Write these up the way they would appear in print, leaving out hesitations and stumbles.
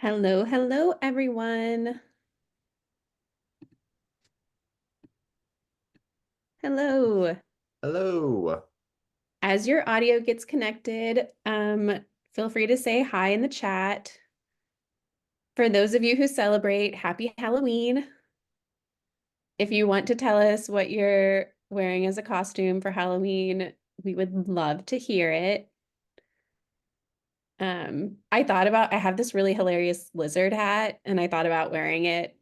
Hello, hello, everyone. Hello. Hello. As your audio gets connected, feel free to say hi in the chat. For those of you who celebrate, happy Halloween. If you want to tell us what you're wearing as a costume for Halloween, we would love to hear it. I have this really hilarious lizard hat, and I thought about wearing it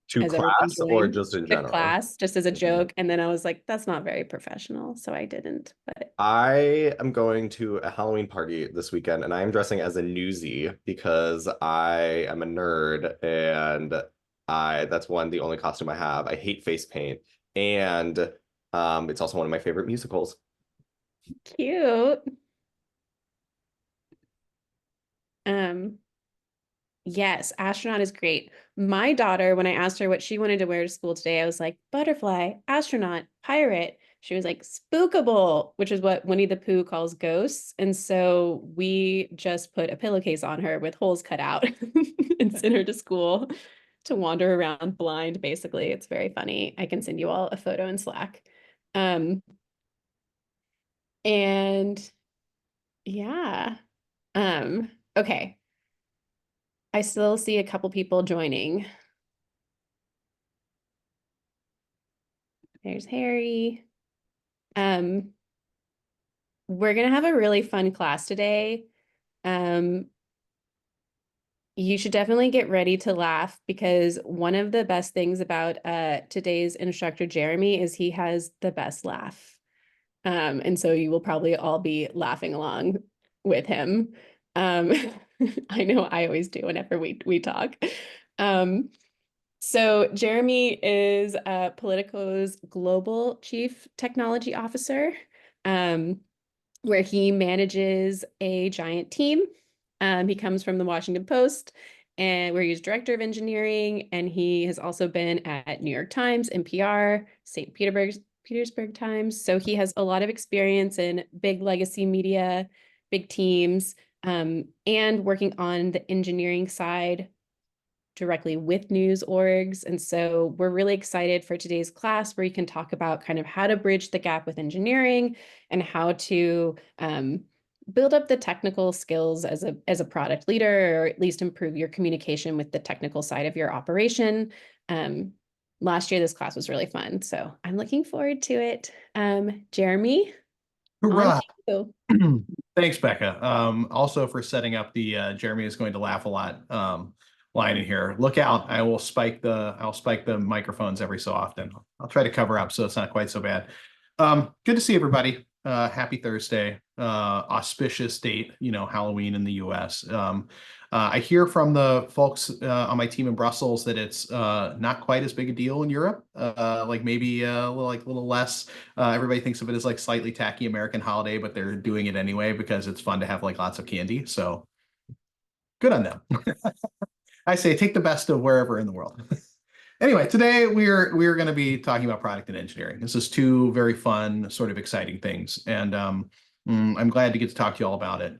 To as everyone's class or doing just in the general? class just as a Mhm. joke. And then I was like, that's not very professional. So I didn't, but I am going to a Halloween party this weekend and I am dressing as a newsie because I am a nerd and that's the only costume I have. I hate face paint and it's also one of my favorite musicals. cute. Um, yes, astronaut is great. My daughter, when I asked her what she wanted to wear to school today, I was like, butterfly, astronaut, pirate. She was like, spookable, which is what Winnie the Pooh calls ghosts. And so we just put a pillowcase on her with holes cut out and sent her to school to wander around blind, basically. It's very funny. I can send you all a photo in Slack. Um, and yeah. Okay. I still see a couple people joining. There's Harry. Um, we're gonna have a really fun class today. Um, you should definitely get ready to laugh because one of the best things about today's instructor, Jeremy, is he has the best laugh. And so you will probably all be laughing along with him. Um, I know I always do whenever we talk. Um, So Jeremy is Politico's global chief technology officer, um, where he manages a giant team. He comes from the Washington Post, and where he's director of engineering, and he has also been at New York Times, NPR, St. Petersburg Times. So he has a lot of experience in big legacy media, big teams, and working on the engineering side directly with news orgs. And so we're really excited for today's class where you can talk about kind of how to bridge the gap with engineering and how to build up the technical skills as a product leader, or at least improve your communication with the technical side of your operation. Last year, this class was really fun. So I'm looking forward to it. Jeremy, on to Hurrah. you. Thanks, Becca. Also for setting up the Jeremy is going to laugh a lot line in here. Look out. I'll spike the microphones every so often. I'll try to cover up so it's not quite so bad. Good to see everybody. Happy Thursday. Auspicious date, Halloween in the US. I hear from the folks on my team in Brussels that it's not quite as big a deal in Europe. Like maybe a little less. Everybody thinks of it as like slightly tacky American holiday, but they're doing it anyway because it's fun to have like lots of candy. So good on them. I say take the best of wherever in the world. Anyway, today we're going to be talking about product and engineering. This is two very fun, sort of exciting things, and I'm glad to get to talk to you all about it.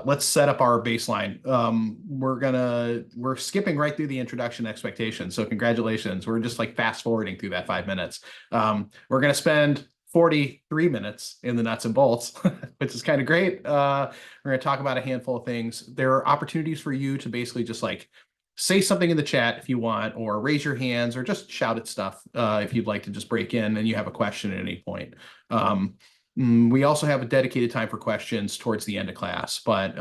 Let's set up our baseline. We're skipping right through the introduction expectations, so congratulations. We're just like fast forwarding through that 5 minutes. We're going to spend 43 minutes in the nuts and bolts, which is kind of great. We're going to talk about a handful of things. There are opportunities for you to basically just like say something in the chat if you want, or raise your hands, or just shout at stuff if you'd like to just break in and you have a question at any point. We also have a dedicated time for questions towards the end of class, but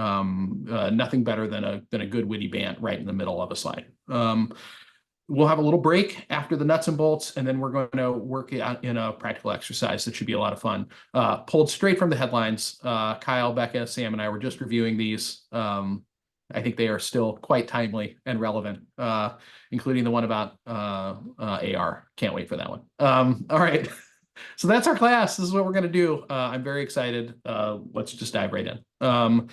nothing better than a good witty bant right in the middle of a slide. We'll have a little break after the nuts and bolts, and then we're going to work it out in a practical exercise that should be a lot of fun. Pulled straight from the headlines. Kyle, Becca, Sam, and I were just reviewing these. I think they are still quite timely and relevant, including the one about AR. Can't wait for that one. All right. So that's our class. This is what we're going to do. I'm very excited. Let's just dive right in.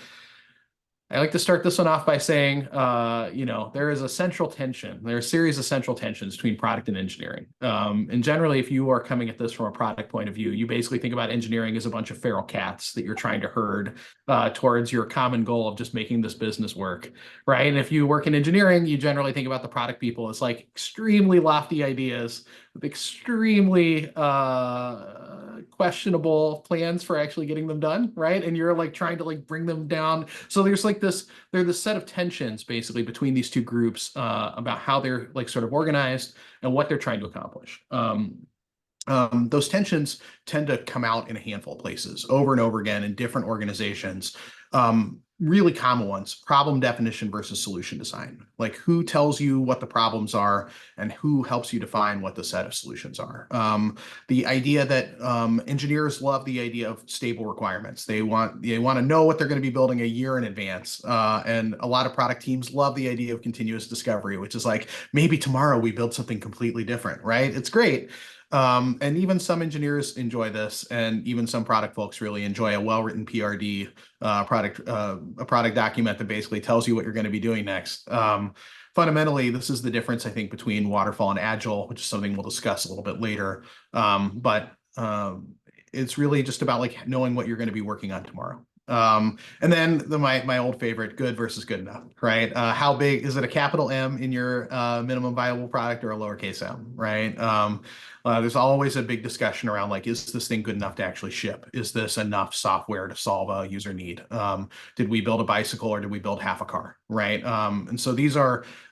I like to start this one off by saying, there is a central tension. There are a series of central tensions between product and engineering. And generally, if you are coming at this from a product point of view, you basically think about engineering as a bunch of feral cats that you're trying to herd towards your common goal of just making this business work, right? And if you work in engineering, you generally think about the product people as like extremely lofty ideas with extremely questionable plans for actually getting them done, right? And you're like trying to like bring them down. So there's like there's this set of tensions basically between these two groups about how they're like sort of organized and what they're trying to accomplish. Those tensions tend to come out in a handful of places over and over again in different organizations. Really common ones: problem definition versus solution design. Like, who tells you what the problems are and who helps you define what the set of solutions are. The idea that engineers love the idea of stable requirements. They want to know what they're going to be building a year in advance. And a lot of product teams love the idea of continuous discovery, which is like, maybe tomorrow we build something completely different, right? It's great. And even some engineers enjoy this, and even some product folks really enjoy a well-written PRD a product document that basically tells you what you're going to be doing next. Fundamentally, this is the difference, I think, between waterfall and agile, which is something we'll discuss a little bit later. It's really just about like knowing what you're going to be working on tomorrow. And then my old favorite, good versus good enough, right? How big is it? A capital M in your minimum viable product or a lowercase m, right? There's always a big discussion around like, is this thing good enough to actually ship? Is this enough software to solve a user need? Did we build a bicycle or did we build half a car, right? And so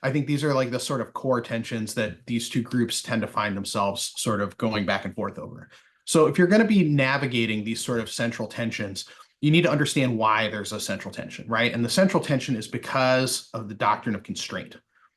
I think these are like the sort of core tensions that these two groups tend to find themselves sort of going back and forth over. So if you're going to be navigating these sort of central tensions, you need to understand why there's a central tension, right? And the central tension is because of the doctrine of constraint.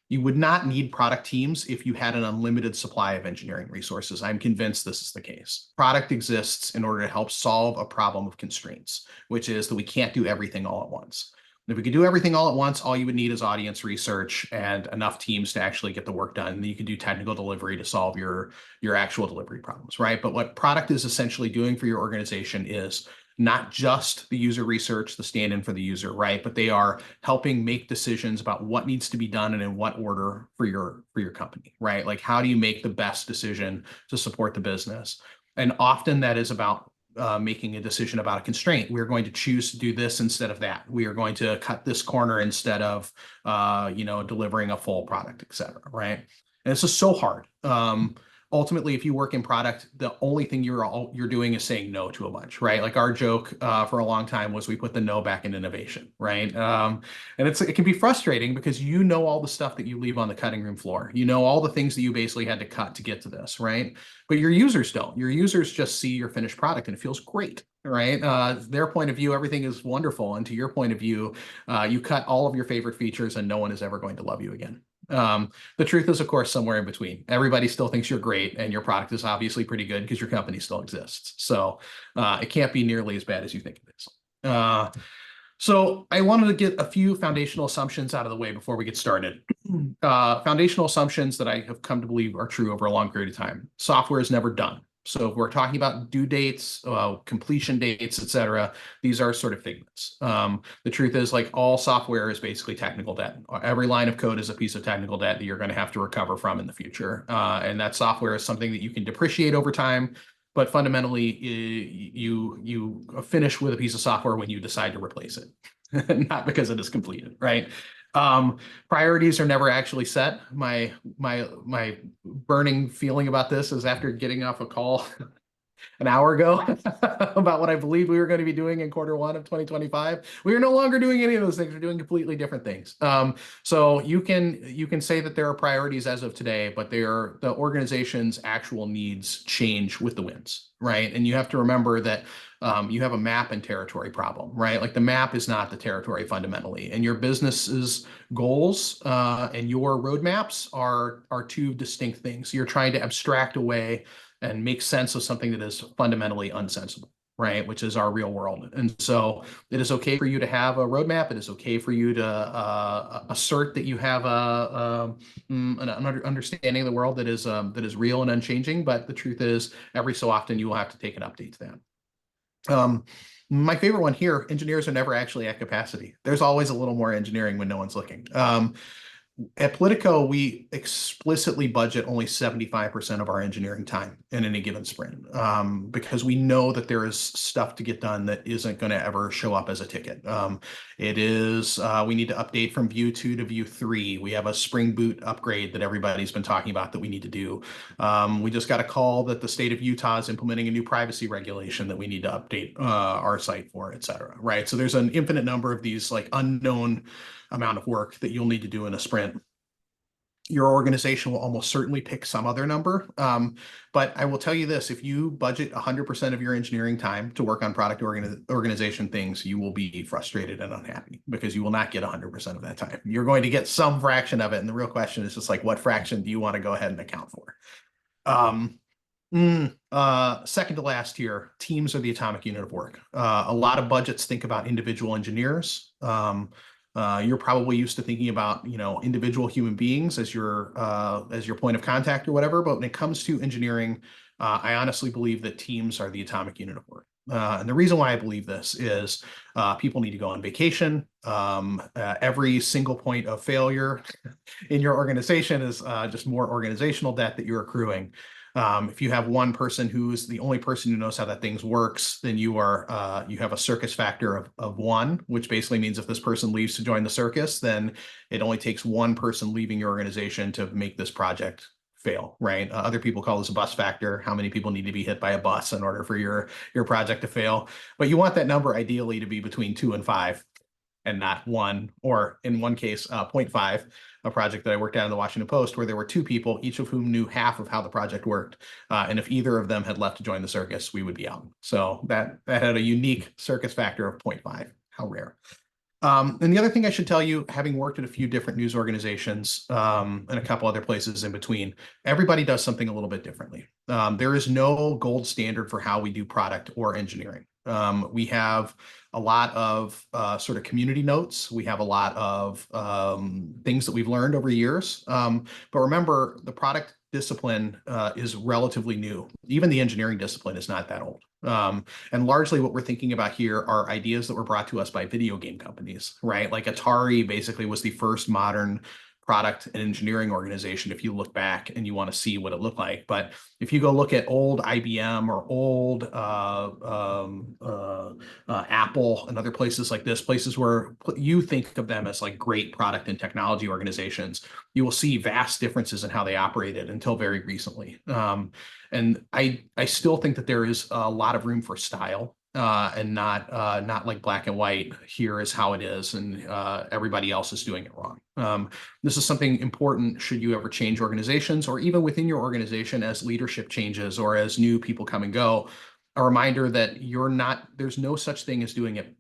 You would not need product teams if you had an unlimited supply of engineering resources. I'm convinced this is the case. Product exists in order to help solve a problem of constraints, which is that we can't do everything all at once. If we could do everything all at once, all you would need is audience research and enough teams to actually get the work done. And you could do technical delivery to solve your actual delivery problems, right? But what product is essentially doing for your organization is not just the user research, the stand-in for the user, right? But they are helping make decisions about what needs to be done and in what order for your company, right? Like, how do you make the best decision to support the business? And often that is about making a decision about a constraint. We're going to choose to do this instead of that. We are going to cut this corner instead of, delivering a full product, et cetera, right? And this is so hard. Ultimately, if you work in product, the only thing you're doing is saying no to a bunch, right? Like, our joke for a long time was we put the no back in innovation, right? And it can be frustrating because you know all the stuff that you leave on the cutting room floor. You know all the things that you basically had to cut to get to this, right? But your users don't. Your users just see your finished product and it feels great, right? Their point of view, everything is wonderful. And to your point of view, you cut all of your favorite features and no one is ever going to love you again. The truth is, of course, somewhere in between. Everybody still thinks you're great, and your product is obviously pretty good because your company still exists. So it can't be nearly as bad as you think it is. So I wanted to get a few foundational assumptions out of the way before we get started. Foundational assumptions that I have come to believe are true over a long period of time. Software is never done. So if we're talking about due dates, completion dates, et cetera, these are sort of figments. The truth is, like, all software is basically technical debt. Every line of code is a piece of technical debt that you're going to have to recover from in the future. And that software is something that you can depreciate over time, but fundamentally, you finish with a piece of software when you decide to replace it, not because it is completed, right? Priorities are never actually set. My burning feeling about this is, after getting off a call an hour ago about what I believe we were going to be doing in Q1 of 2025, we are no longer doing any of those things. We're doing completely different things. So you can say that there are priorities as of today, but the organization's actual needs change with the winds, right? And you have to remember that you have a map and territory problem, right? Like, the map is not the territory fundamentally, and your business's goals and your roadmaps are two distinct things. You're trying to abstract away and make sense of something that is fundamentally unsensible, right? Which is our real world. And so it is okay for you to have a roadmap. It is okay for you to assert that you have an understanding of the world that is real and unchanging. But the truth is, every so often you will have to take an update to that. My favorite one here, engineers are never actually at capacity. There's always a little more engineering when no one's looking. At Politico, we explicitly budget only 75% of our engineering time in any given sprint, because we know that there is stuff to get done that isn't going to ever show up as a ticket. We need to update from Vue 2 to Vue 3. We have a Spring Boot upgrade that everybody's been talking about that we need to do. We just got a call that the state of Utah is implementing a new privacy regulation that we need to update our site for, et cetera, right? So there's an infinite number of these like unknown amount of work that you'll need to do in a sprint. Your organization will almost certainly pick some other number. But I will tell you this, if you budget 100% of your engineering time to work on product organization things, you will be frustrated and unhappy because you will not get 100% of that time. You're going to get some fraction of it. And the real question is just like, what fraction do you want to go ahead and account for? Second to last here, teams are the atomic unit of work. A lot of budgets think about individual engineers. You're probably used to thinking about, individual human beings as your point of contact or whatever. But when it comes to engineering, I honestly believe that teams are the atomic unit of work. And the reason why I believe this is people need to go on vacation. Every single point of failure in your organization is just more organizational debt that you're accruing. If you have one person who's the only person who knows how that thing works, then you have a circus factor of one, which basically means if this person leaves to join the circus, then it only takes one person leaving your organization to make this project fail, right? Other people call this a bus factor. How many people need to be hit by a bus in order for your project to fail? But you want that number ideally to be between 2 and 5 and not 1, or in one case, 0.5. A project that I worked on in the Washington Post where there were 2 people, each of whom knew half of how the project worked. And if either of them had left to join the circus, we would be out. So that had a unique circus factor of 0.5. How rare. And the other thing I should tell you, having worked at a few different news organizations and a couple other places in between, everybody does something a little bit differently. There is no gold standard for how we do product or engineering. We have a lot of sort of community notes. We have a lot of things that we've learned over years. But remember, the product discipline is relatively new. Even the engineering discipline is not that old. And largely what we're thinking about here are ideas that were brought to us by video game companies, right? Like Atari basically was the first modern product and engineering organization if you look back and you want to see what it looked like. But if you go look at old IBM or old Apple and other places like this, places where you think of them as like great product and technology organizations, you will see vast differences in how they operated until very recently. And I still think that there is a lot of room for style. And not like black and white, here is how it is, and everybody else is doing it wrong. This is something important should you ever change organizations, or even within your organization as leadership changes or as new people come and go. A reminder that there's no such thing as doing it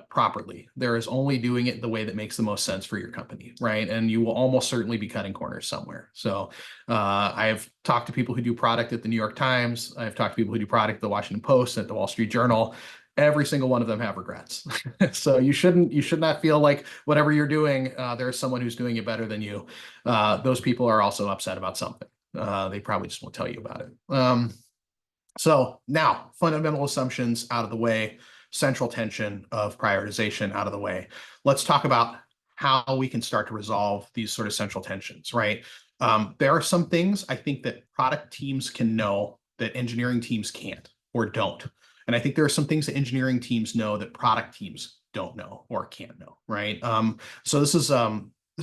properly. There is only doing it the way that makes the most sense for your company, right? And you will almost certainly be cutting corners somewhere. So I have talked to people who do product at the New York Times. I've talked to people who do product at the Washington Post, at the Wall Street Journal. Every single one of them have regrets. So you should not feel like whatever you're doing, there's someone who's doing it better than you. Those people are also upset about something. They probably just won't tell you about it. So now, fundamental assumptions out of the way, central tension of prioritization out of the way. Let's talk about how we can start to resolve these sort of central tensions, right? There are some things I think that product teams can know that engineering teams can't or don't. And I think there are some things that engineering teams know that product teams don't know or can't know, right? So this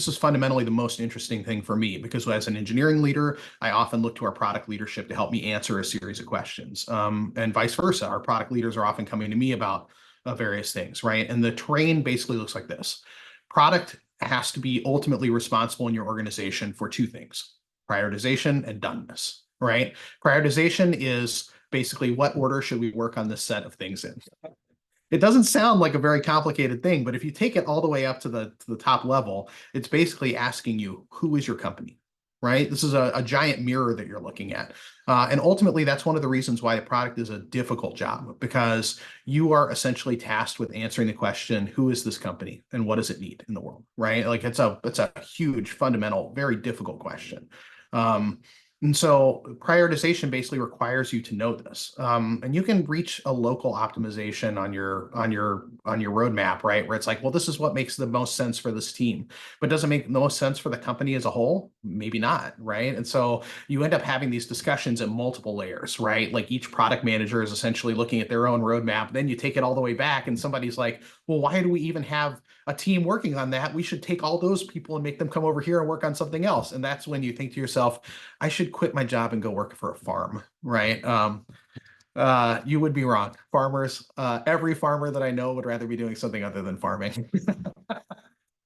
is fundamentally the most interesting thing for me, because as an engineering leader, I often look to our product leadership to help me answer a series of questions, and vice versa. Our product leaders are often coming to me about various things, right? And the terrain basically looks like this. Product has to be ultimately responsible in your organization for 2 things: prioritization and doneness, right? Prioritization is basically, what order should we work on this set of things in? It doesn't sound like a very complicated thing, but if you take it all the way up to the top level, it's basically asking you, who is your company, right? This is a giant mirror that you're looking at. And ultimately, that's one of the reasons why the product is a difficult job, because you are essentially tasked with answering the question, who is this company and what does it need in the world, right? Like it's a huge, fundamental, very difficult question. And so prioritization basically requires you to know this. And you can reach a local optimization on your roadmap, right? Where it's like, well, this is what makes the most sense for this team, but does it make the most sense for the company as a whole? Maybe not, right? And so you end up having these discussions at multiple layers, right? Like each product manager is essentially looking at their own roadmap. Then you take it all the way back, and somebody's like, well, why do we even have a team working on that? We should take all those people and make them come over here and work on something else. And that's when you think to yourself, I should quit my job and go work for a farm, right? You would be wrong. Farmers, every farmer that I know would rather be doing something other than farming.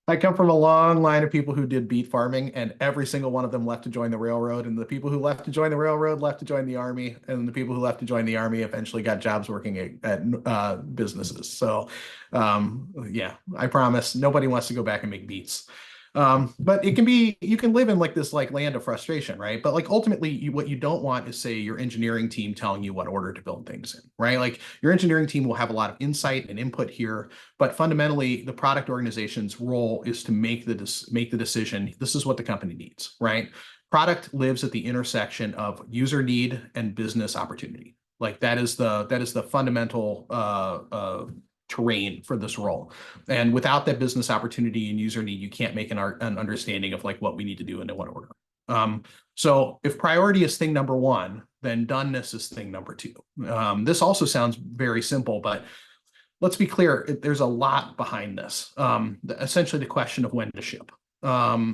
I come from a long line of people who did beet farming, and every single one of them left to join the railroad. And the people who left to join the railroad left to join the army, and the people who left to join the army eventually got jobs working at businesses. So, yeah, I promise nobody wants to go back and make beets. But it can be, you can live in like this like land of frustration, right? But like ultimately, what you don't want is, say, your engineering team telling you what order to build things in, right? Like your engineering team will have a lot of insight and input here, but fundamentally, the product organization's role is to make the decision. This is what the company needs, right? Product lives at the intersection of user need and business opportunity. Like that is the fundamental terrain for this role. And without that business opportunity and user need, you can't make an understanding of like what we need to do and in what order. So if priority is thing number one, then doneness is thing number two. This also sounds very simple, but let's be clear, there's a lot behind this. Essentially the question of when to ship.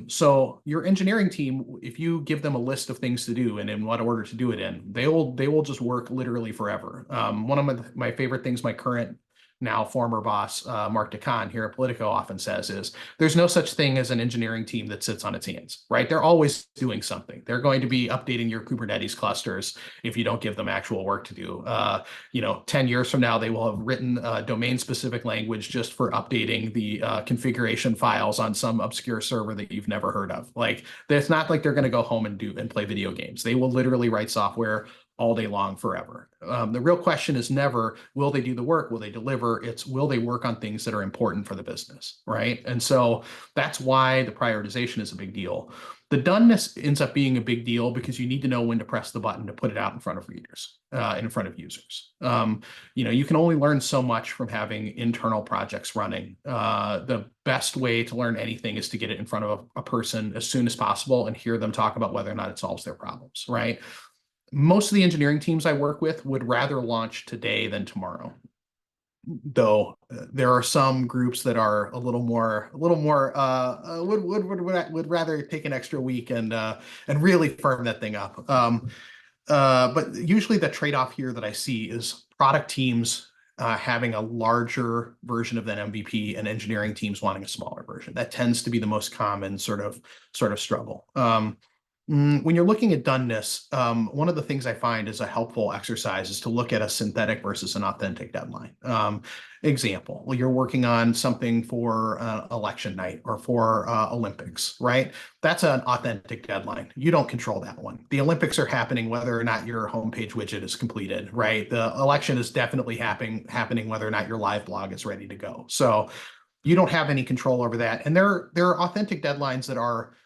So your engineering team, if you give them a list of things to do and in what order to do it in, they will just work literally forever. One of my favorite things my current, now former boss, Mark DeCon here at Politico often says is there's no such thing as an engineering team that sits on its hands, right? They're always doing something. They're going to be updating your Kubernetes clusters if you don't give them actual work to do. 10 years from now, they will have written domain-specific language just for updating the configuration files on some obscure server that you've never heard of. Like, it's not like they're going to go home and play video games. They will literally write software all day long forever. The real question is never, will they do the work? Will they deliver? It's, will they work on things that are important for the business, right? And so that's why the prioritization is a big deal. The doneness ends up being a big deal because you need to know when to press the button to put it out in front of readers, in front of users. You can only learn so much from having internal projects running. The best way to learn anything is to get it in front of a person as soon as possible and hear them talk about whether or not it solves their problems, right? Most of the engineering teams I work with would rather launch today than tomorrow. Though there are some groups that are a little more would rather take an extra week and really firm that thing up. But usually the trade-off here that I see is product teams having a larger version of that MVP and engineering teams wanting a smaller version. That tends to be the most common sort of struggle. When you're looking at doneness, one of the things I find is a helpful exercise is to look at a synthetic versus an authentic deadline. Example, you're working on something for election night or for Olympics, right? That's an authentic deadline. You don't control that one. The Olympics are happening whether or not your homepage widget is completed, right? The election is definitely happening whether or not your live blog is ready to go. So you don't have any control over that. And there are authentic deadlines that are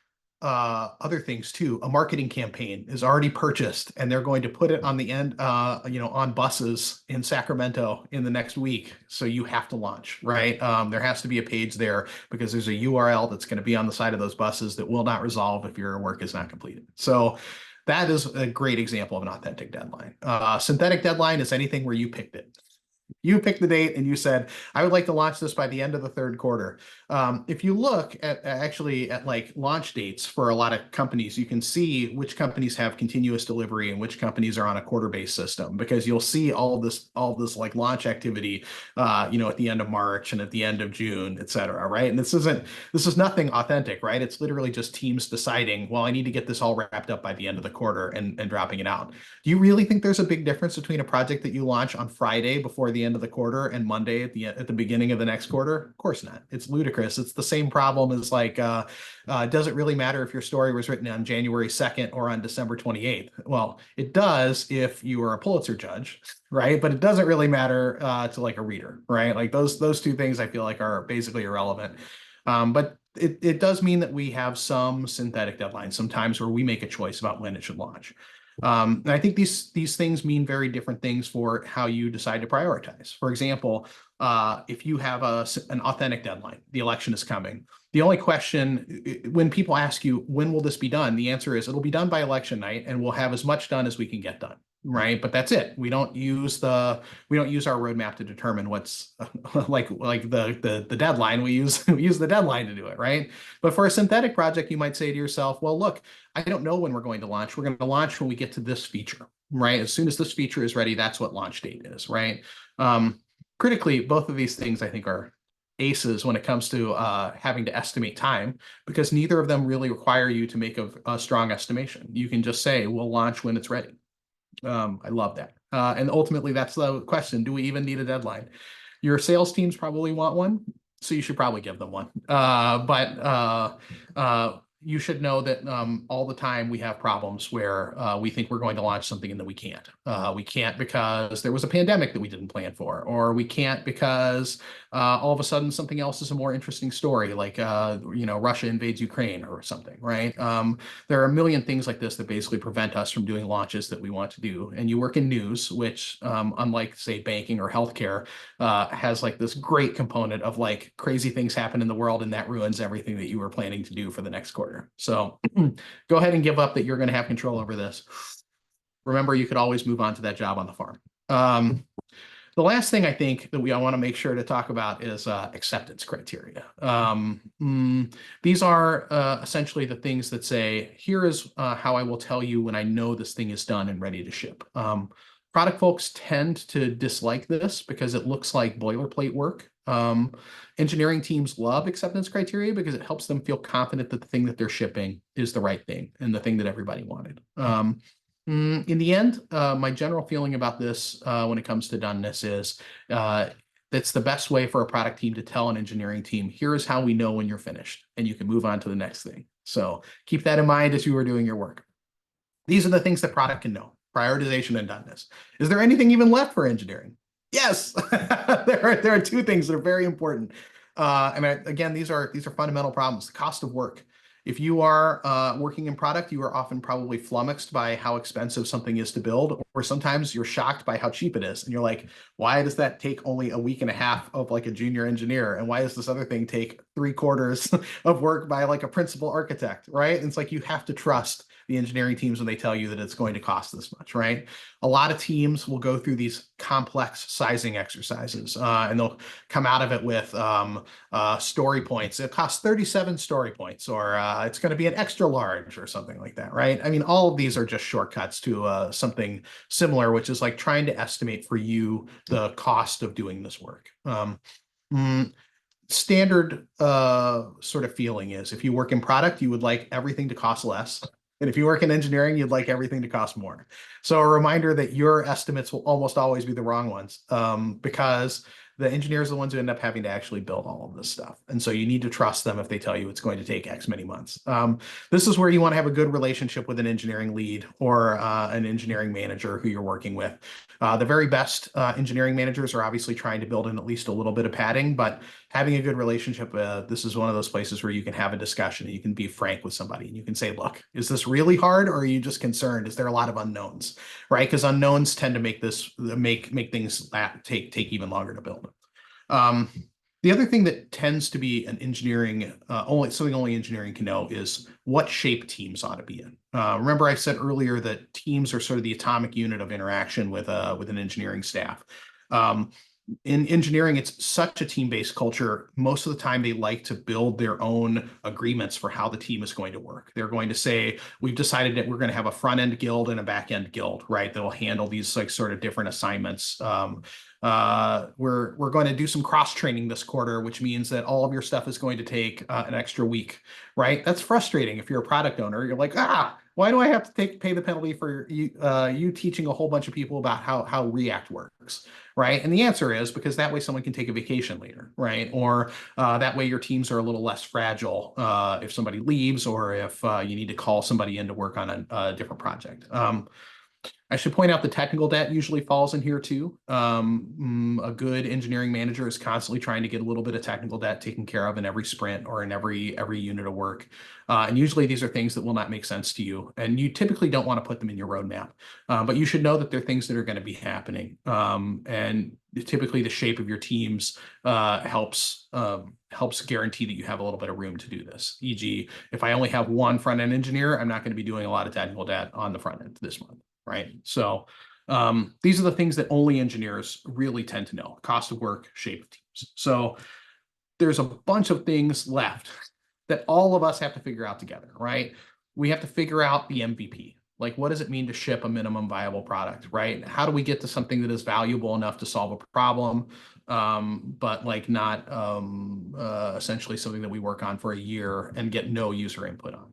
other things too. A marketing campaign is already purchased and they're going to put it on the end, on buses in Sacramento in the next week. So you have to launch, right? There has to be a page there because there's a URL that's going to be on the side of those buses that will not resolve if your work is not completed. So that is a great example of an authentic deadline. Synthetic deadline is anything where you picked it. You picked the date and you said, I would like to launch this by the end of the third quarter. If you look at like launch dates for a lot of companies, you can see which companies have continuous delivery and which companies are on a quarter-based system, because you'll see all this like launch activity, at the end of March and at the end of June, et cetera, right? And this is nothing authentic, right? It's literally just teams deciding, well, I need to get this all wrapped up by the end of the quarter and dropping it out. Do you really think there's a big difference between a project that you launch on Friday before the end of the quarter and Monday at the beginning of the next quarter? Of course not. It's ludicrous. It's the same problem as like, does it really matter if your story was written on January 2nd or on December 28th? Well, it does if you are a Pulitzer judge, right? But it doesn't really matter to like a reader, right? Like those two things I feel like are basically irrelevant. But it does mean that we have some synthetic deadlines sometimes where we make a choice about when it should launch. And I think these things mean very different things for how you decide to prioritize. For example, if you have an authentic deadline, the election is coming. The only question when people ask you, when will this be done? The answer is it'll be done by election night and we'll have as much done as we can get done. Right. But that's it. We don't use our roadmap to determine what's like the deadline. We use the deadline to do it. Right. But for a synthetic project, you might say to yourself, well, look, I don't know when we're going to launch. We're going to launch when we get to this feature. Right. As soon as this feature is ready, that's what launch date is. Right. Critically, both of these things I think are aces when it comes to having to estimate time, because neither of them really require you to make a strong estimation. You can just say, we'll launch when it's ready. I love that. And ultimately, that's the question. Do we even need a deadline? Your sales teams probably want one, so you should probably give them one. But you should know that all the time we have problems where we think we're going to launch something and then we can't. We can't because there was a pandemic that we didn't plan for, or we can't because all of a sudden something else is a more interesting story, like Russia invades Ukraine or something, right? There are a million things like this that basically prevent us from doing launches that we want to do. And you work in news, which unlike say banking or healthcare, has like this great component of like crazy things happen in the world and that ruins everything that you were planning to do for the next quarter. So go ahead and give up that you're going to have control over this. Remember, you could always move on to that job on the farm. The last thing I think that I want to make sure to talk about is acceptance criteria. These are essentially the things that say, here is how I will tell you when I know this thing is done and ready to ship. Product folks tend to dislike this because it looks like boilerplate work. Engineering teams love acceptance criteria because it helps them feel confident that the thing that they're shipping is the right thing and the thing that everybody wanted. In the end, my general feeling about this when it comes to doneness is that's the best way for a product team to tell an engineering team, here is how we know when you're finished, and you can move on to the next thing. So keep that in mind as you are doing your work. These are the things that product can know: prioritization and doneness. Is there anything even left for engineering? Yes, there are two things that are very important. Again, these are fundamental problems. The cost of work. If you are working in product, you are often probably flummoxed by how expensive something is to build, or sometimes you're shocked by how cheap it is. And you're like, why does that take only a week and a half of like a junior engineer? And why does this other thing take 3/4 of work by like a principal architect, right? And it's like, you have to trust the engineering teams when they tell you that it's going to cost this much, right? A lot of teams will go through these complex sizing exercises and they'll come out of it with story points. It costs 37 story points, or it's going to be an extra large or something like that, right? I mean, all of these are just shortcuts to something similar, which is like trying to estimate for you the cost of doing this work. Standard sort of feeling is if you work in product, you would like everything to cost less. And if you work in engineering, you'd like everything to cost more. So a reminder that your estimates will almost always be the wrong ones because the engineers are the ones who end up having to actually build all of this stuff. And so you need to trust them if they tell you it's going to take X many months. This is where you want to have a good relationship with an engineering lead or an engineering manager who you're working with. The very best engineering managers are obviously trying to build in at least a little bit of padding, but having a good relationship, this is one of those places where you can have a discussion and you can be frank with somebody and you can say, look, is this really hard, or are you just concerned? Is there a lot of unknowns, right? Because unknowns tend to make things take even longer to build. The other thing that tends to be an engineering, only engineering can know is what shape teams ought to be in. Remember I said earlier that teams are sort of the atomic unit of interaction with an engineering staff. In engineering, it's such a team-based culture. Most of the time, they like to build their own agreements for how the team is going to work. They're going to say, we've decided that we're going to have a front-end guild and a back-end guild, right? That'll handle these like sort of different assignments. We're going to do some cross-training this quarter, which means that all of your stuff is going to take an extra week, right? That's frustrating if you're a product owner. You're like, why do I have to pay the penalty for you teaching a whole bunch of people about how React works, right? And the answer is because that way someone can take a vacation later, right? Or that way your teams are a little less fragile if somebody leaves, or if you need to call somebody in to work on a different project. I should point out the technical debt usually falls in here too. A good engineering manager is constantly trying to get a little bit of technical debt taken care of in every sprint or in every unit of work. And usually these are things that will not make sense to you. And you typically don't want to put them in your roadmap. But you should know that they're things that are going to be happening. And typically the shape of your teams helps guarantee that you have a little bit of room to do this. E.g., if I only have one front-end engineer, I'm not going to be doing a lot of technical debt on the front end this month. Right. So these are the things that only engineers really tend to know: cost of work, shape of teams. So there's a bunch of things left that all of us have to figure out together, right? We have to figure out the MVP. Like, what does it mean to ship a minimum viable product, right? How do we get to something that is valuable enough to solve a problem, but like not essentially something that we work on for a year and get no user input on?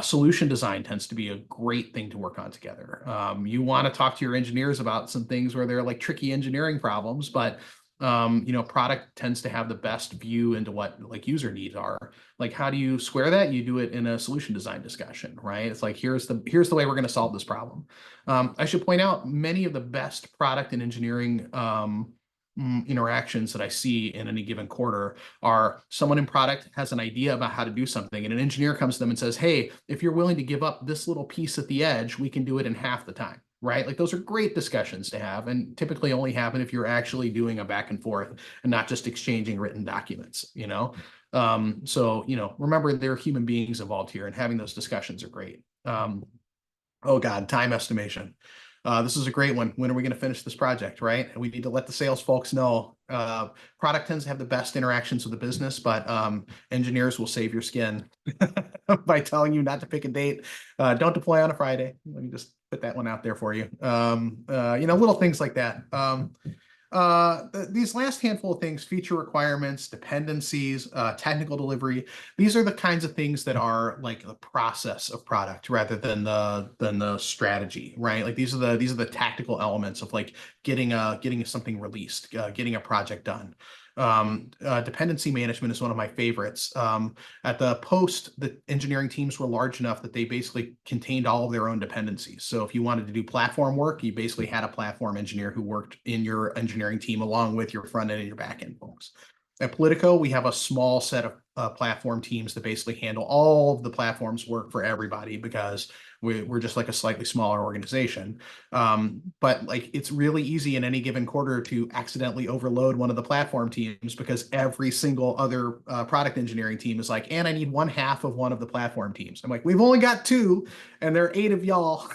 Solution design tends to be a great thing to work on together. You want to talk to your engineers about some things where they're like tricky engineering problems, but product tends to have the best view into what like user needs are. Like, how do you square that? You do it in a solution design discussion, right? It's like, here's the way we're going to solve this problem. I should point out many of the best product and engineering interactions that I see in any given quarter are someone in product has an idea about how to do something, and an engineer comes to them and says, hey, if you're willing to give up this little piece at the edge, we can do it in half the time, right? Like, those are great discussions to have, and typically only happen if you're actually doing a back and forth and not just exchanging written documents, remember, there are human beings involved here, and having those discussions are great. Oh God, time estimation. This is a great one. When are we going to finish this project, right? We need to let the sales folks know. Product tends to have the best interactions with the business, but engineers will save your skin by telling you not to pick a date. Don't deploy on a Friday. Let me just put that one out there for you. Little things like that. These last handful of things: feature requirements, dependencies, technical delivery. These are the kinds of things that are like the process of product rather than the strategy, right? Like, these are the tactical elements of like getting something released, getting a project done. Dependency management is one of my favorites. At the Post, the engineering teams were large enough that they basically contained all of their own dependencies. So if you wanted to do platform work, you basically had a platform engineer who worked in your engineering team along with your front end and your back end folks. At Politico, we have a small set of platform teams that basically handle all of the platform's work for everybody, because we're just like a slightly smaller organization. But like, it's really easy in any given quarter to accidentally overload one of the platform teams, because every single other product engineering team is like, and I need one half of one of the platform teams. I'm like, we've only got two, and there are 8 of y'all,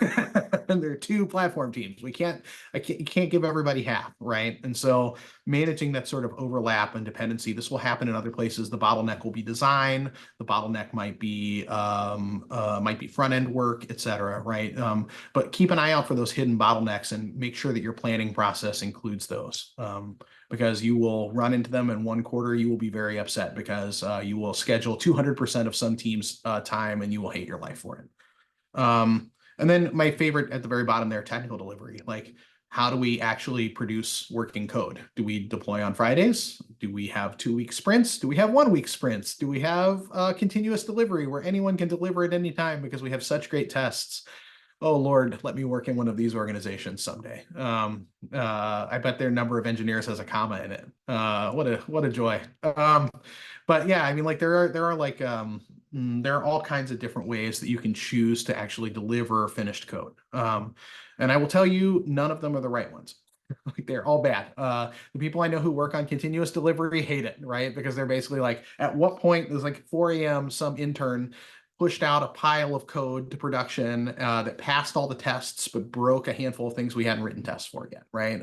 and there are 2 platform teams. You can't give everybody half, right? And so managing that sort of overlap and dependency, this will happen in other places. The bottleneck will be design. The bottleneck might be front end work, etc. Right? But keep an eye out for those hidden bottlenecks and make sure that your planning process includes those, because you will run into them in one quarter. You will be very upset because you will schedule 200% of some team's time, and you will hate your life for it. And then my favorite at the very bottom there, technical delivery. Like, how do we actually produce working code? Do we deploy on Fridays? Do we have 2-week sprints? Do we have 1-week sprints? Do we have continuous delivery where anyone can deliver at any time because we have such great tests? Oh Lord, let me work in one of these organizations someday. I bet their number of engineers has a comma in it. What a joy. But yeah, I mean, like, there are all kinds of different ways that you can choose to actually deliver finished code. And I will tell you, none of them are the right ones. Like, they're all bad. The people I know who work on continuous delivery hate it, right? Because they're basically like, at what point, there's like 4 a.m., some intern pushed out a pile of code to production that passed all the tests but broke a handful of things we hadn't written tests for yet, right?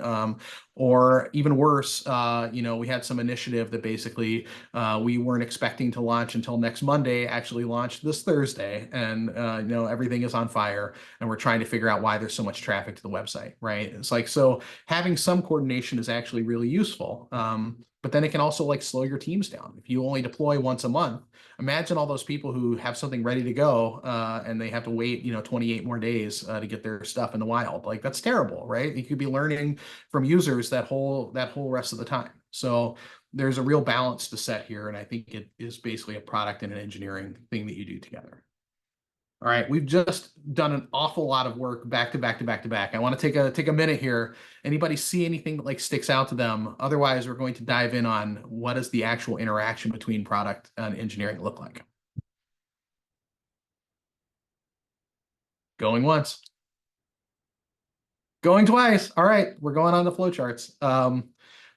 Or even worse, we had some initiative that basically we weren't expecting to launch until next Monday, actually launched this Thursday, and everything is on fire, and we're trying to figure out why there's so much traffic to the website, right? It's like, so having some coordination is actually really useful. But then it can also like slow your teams down. If you only deploy once a month, imagine all those people who have something ready to go and they have to wait, 28 more days to get their stuff in the wild. Like, that's terrible, right? You could be learning from users that whole rest of the time. So there's a real balance to set here, and I think it is basically a product and an engineering thing that you do together. All right, we've just done an awful lot of work back to back to back to back. I want to take a minute here. Anybody see anything that like sticks out to them? Otherwise, we're going to dive in on what does the actual interaction between product and engineering look like. Going once. Going twice. All right, we're going on the flowcharts.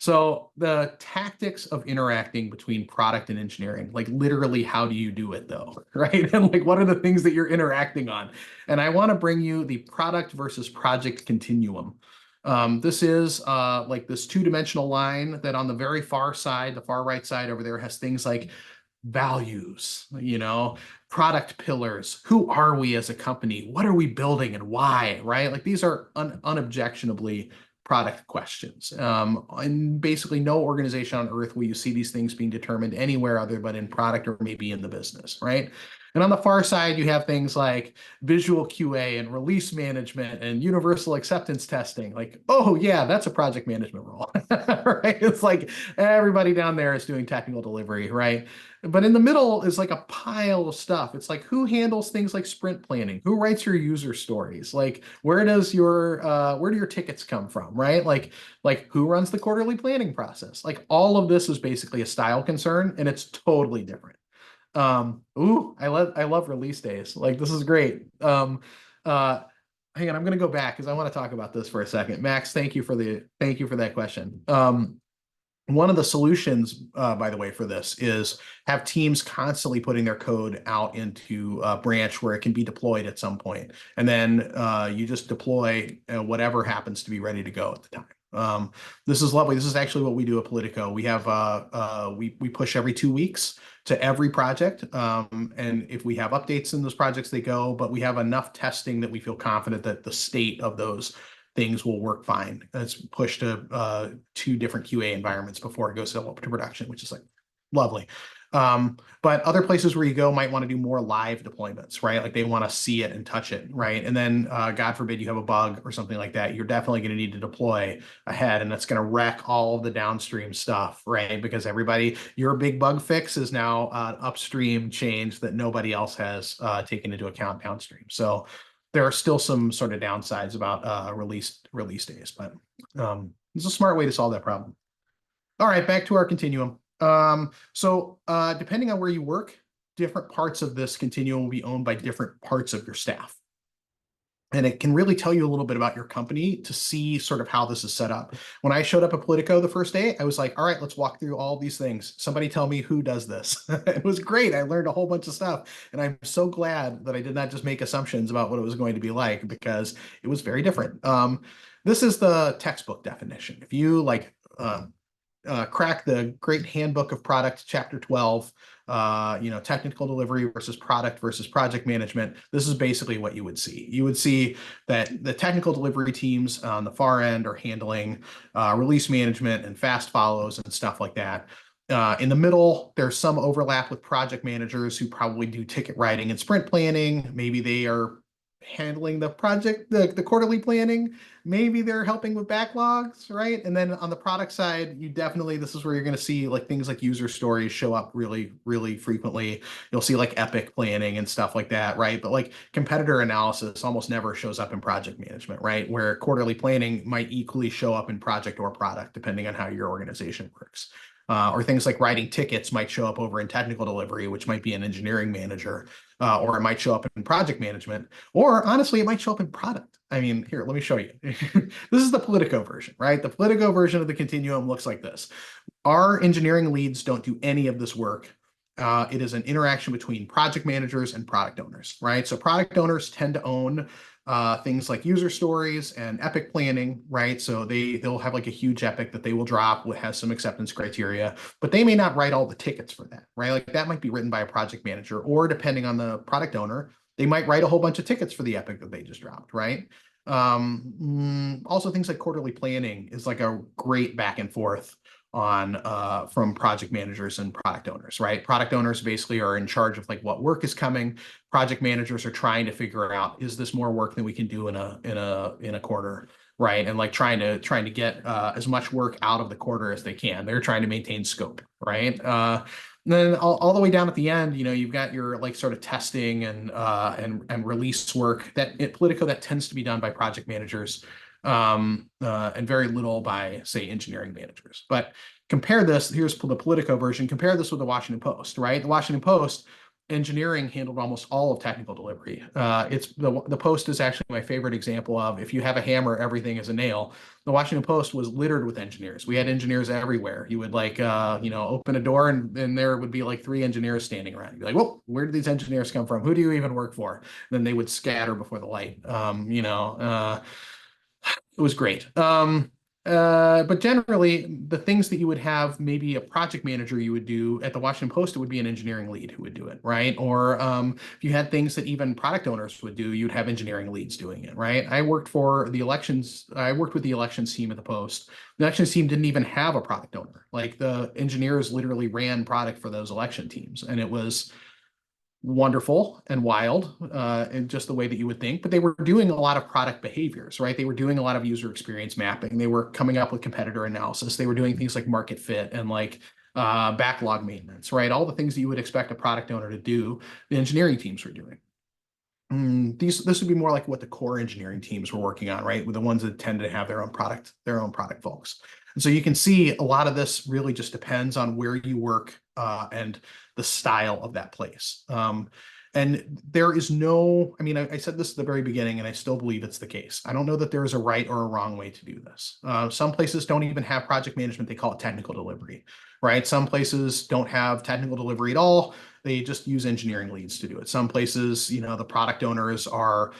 So the tactics of interacting between product and engineering, like literally, how do you do it though, right? And like, what are the things that you're interacting on? And I want to bring you the product versus project continuum. This is like this two-dimensional line that on the very far side, the far right side over there has things like values, product pillars. Who are we as a company? What are we building and why, right? Like these are unobjectionably product questions. And basically no organization on earth will you see these things being determined anywhere other but in product or maybe in the business, right? And on the far side, you have things like visual QA and release management and universal acceptance testing. Like, oh yeah, that's a project management role, right? It's like everybody down there is doing technical delivery, right? But in the middle is like a pile of stuff. It's like who handles things like sprint planning? Who writes your user stories? Like where do your tickets come from, right? Like who runs the quarterly planning process? Like all of this is basically a style concern and it's totally different. I love release days. Like this is great. Uh Hang on, I'm gonna go back because I want to talk about this for a second. Max, thank you for that question. One of the solutions, by the way, for this is have teams constantly putting their code out into a branch where it can be deployed at some point. And then you just deploy whatever happens to be ready to go at the time. This is lovely. This is actually what we do at Politico. We have we push every 2 weeks to every project. And if we have updates in those projects, they go, but we have enough testing that we feel confident that the state of those things will work fine. It's pushed to 2 different QA environments before it goes to production, which is like lovely. But other places where you go might want to do more live deployments, right? Like they want to see it and touch it, right? And then God forbid you have a bug or something like that, you're definitely going to need to deploy ahead, and that's going to wreck all of the downstream stuff, right? Because your big bug fix is now upstream change that nobody else has taken into account downstream. So there are still some sort of downsides about release days, but it's a smart way to solve that problem. All right, back to our continuum. So depending on where you work, different parts of this continuum will be owned by different parts of your staff. And it can really tell you a little bit about your company to see sort of how this is set up. When I showed up at Politico the first day, I was like, all right, let's walk through all these things. Somebody tell me who does this. It was great. I learned a whole bunch of stuff. And I'm so glad that I did not just make assumptions about what it was going to be like, because it was very different. This is the textbook definition. If you crack the Great Handbook of Product, Chapter 12, technical delivery versus product versus project management, this is basically what you would see. You would see that the technical delivery teams on the far end are handling release management and fast follows and stuff like that. In the middle, there's some overlap with project managers who probably do ticket writing and sprint planning. Maybe they are handling the quarterly planning. Maybe they're helping with backlogs, right? And then on the product side, this is where you're going to see like things like user stories show up really, really frequently. You'll see like epic planning and stuff like that, right? But like competitor analysis almost never shows up in project management, right? Where quarterly planning might equally show up in project or product, depending on how your organization works. Or things like writing tickets might show up over in technical delivery, which might be an engineering manager, or it might show up in project management, or honestly, it might show up in product. I mean, here, let me show you. This is the Politico version, right? The Politico version of the continuum looks like this. Our engineering leads don't do any of this work. It is an interaction between project managers and product owners, right? So product owners tend to own things like user stories and epic planning, right? So they'll have like a huge epic that they will drop, which has some acceptance criteria, but they may not write all the tickets for that, right? Like that might be written by a project manager, or depending on the product owner, they might write a whole bunch of tickets for the epic that they just dropped, right? Also things like quarterly planning is like a great back and forth on from project managers and product owners, right? Product owners basically are in charge of like what work is coming. Project managers are trying to figure out, is this more work than we can do in a quarter, right? And like trying to get as much work out of the quarter as they can. They're trying to maintain scope, right? And then all the way down at the end, you've got your like sort of testing and release work that at Politico that tends to be done by project managers, and very little by, say, engineering managers. But compare this, here's the Politico version, compare this with the Washington Post, right? The Washington Post, engineering handled almost all of technical delivery. It's the Post is actually my favorite example of, if you have a hammer, everything is a nail. The Washington Post was littered with engineers. We had engineers everywhere. You would like, open a door and there would be like 3 engineers standing around. You'd be like, well, where did these engineers come from? Who do you even work for? And then they would scatter before the light. It was great. But generally, the things that you would have maybe a project manager you would do at the Washington Post, it would be an engineering lead who would do it, right? Or if you had things that even product owners would do, you'd have engineering leads doing it, right? I worked with the elections team at the Post. The elections team didn't even have a product owner. Like the engineers literally ran product for those election teams, and it was wonderful and wild in just the way that you would think, but they were doing a lot of product behaviors, right? They were doing a lot of user experience mapping. They were coming up with competitor analysis. They were doing things like market fit and like backlog maintenance, right? All the things that you would expect a product owner to do, the engineering teams were doing. This would be more like what the core engineering teams were working on, right? With the ones that tend to have their own product folks. And so you can see a lot of this really just depends on where you work and the style of that place. And there is no, I said this at the very beginning, and I still believe it's the case. I don't know that there is a right or a wrong way to do this. Some places don't even have project management. They call it technical delivery, right? Some places don't have technical delivery at all. They just use engineering leads to do it. Some places, the product owners are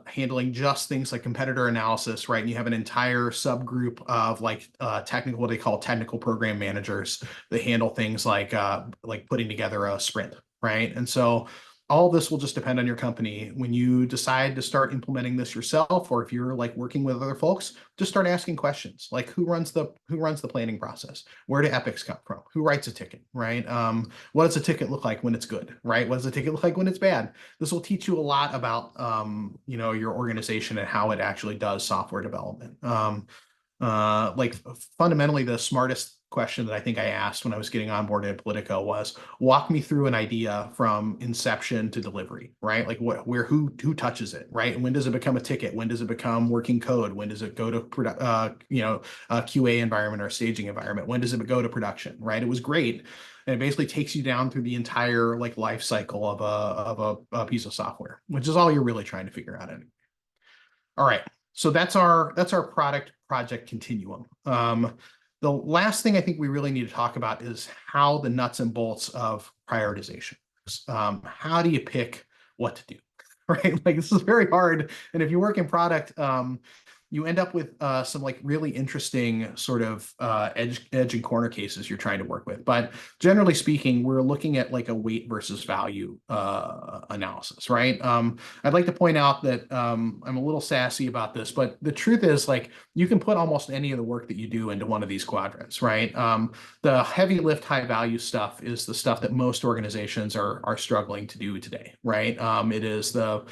handling just things like competitor analysis, right? And you have an entire subgroup of like technical, what they call technical program managers that handle things like putting together a sprint, right? And so all this will just depend on your company. When you decide to start implementing this yourself, or if you're like working with other folks, just start asking questions like who runs the planning process? Where do epics come from? Who writes a ticket, right? What does a ticket look like when it's good, right? What does a ticket look like when it's bad? This will teach you a lot about your organization and how it actually does software development. Like fundamentally, the smartest question that I think I asked when I was getting on board at Politico was, walk me through an idea from inception to delivery, right? Like who touches it, right? And when does it become a ticket? When does it become working code? When does it go to a QA environment or a staging environment? When does it go to production, right? It was great. And it basically takes you down through the entire like life cycle of a piece of software, which is all you're really trying to figure out anyway. All right. So that's our product project continuum. The last thing I think we really need to talk about is how the nuts and bolts of prioritization works. How do you pick what to do, right? Like this is very hard. And if you work in product, you end up with some like really interesting sort of edge and corner cases you're trying to work with. But generally speaking, we're looking at like a weight versus value analysis, right? I'd like to point out that I'm a little sassy about this, but the truth is like you can put almost any of the work that you do into one of these quadrants, right? The heavy lift, high value stuff is the stuff that most organizations are struggling to do today, right? It is the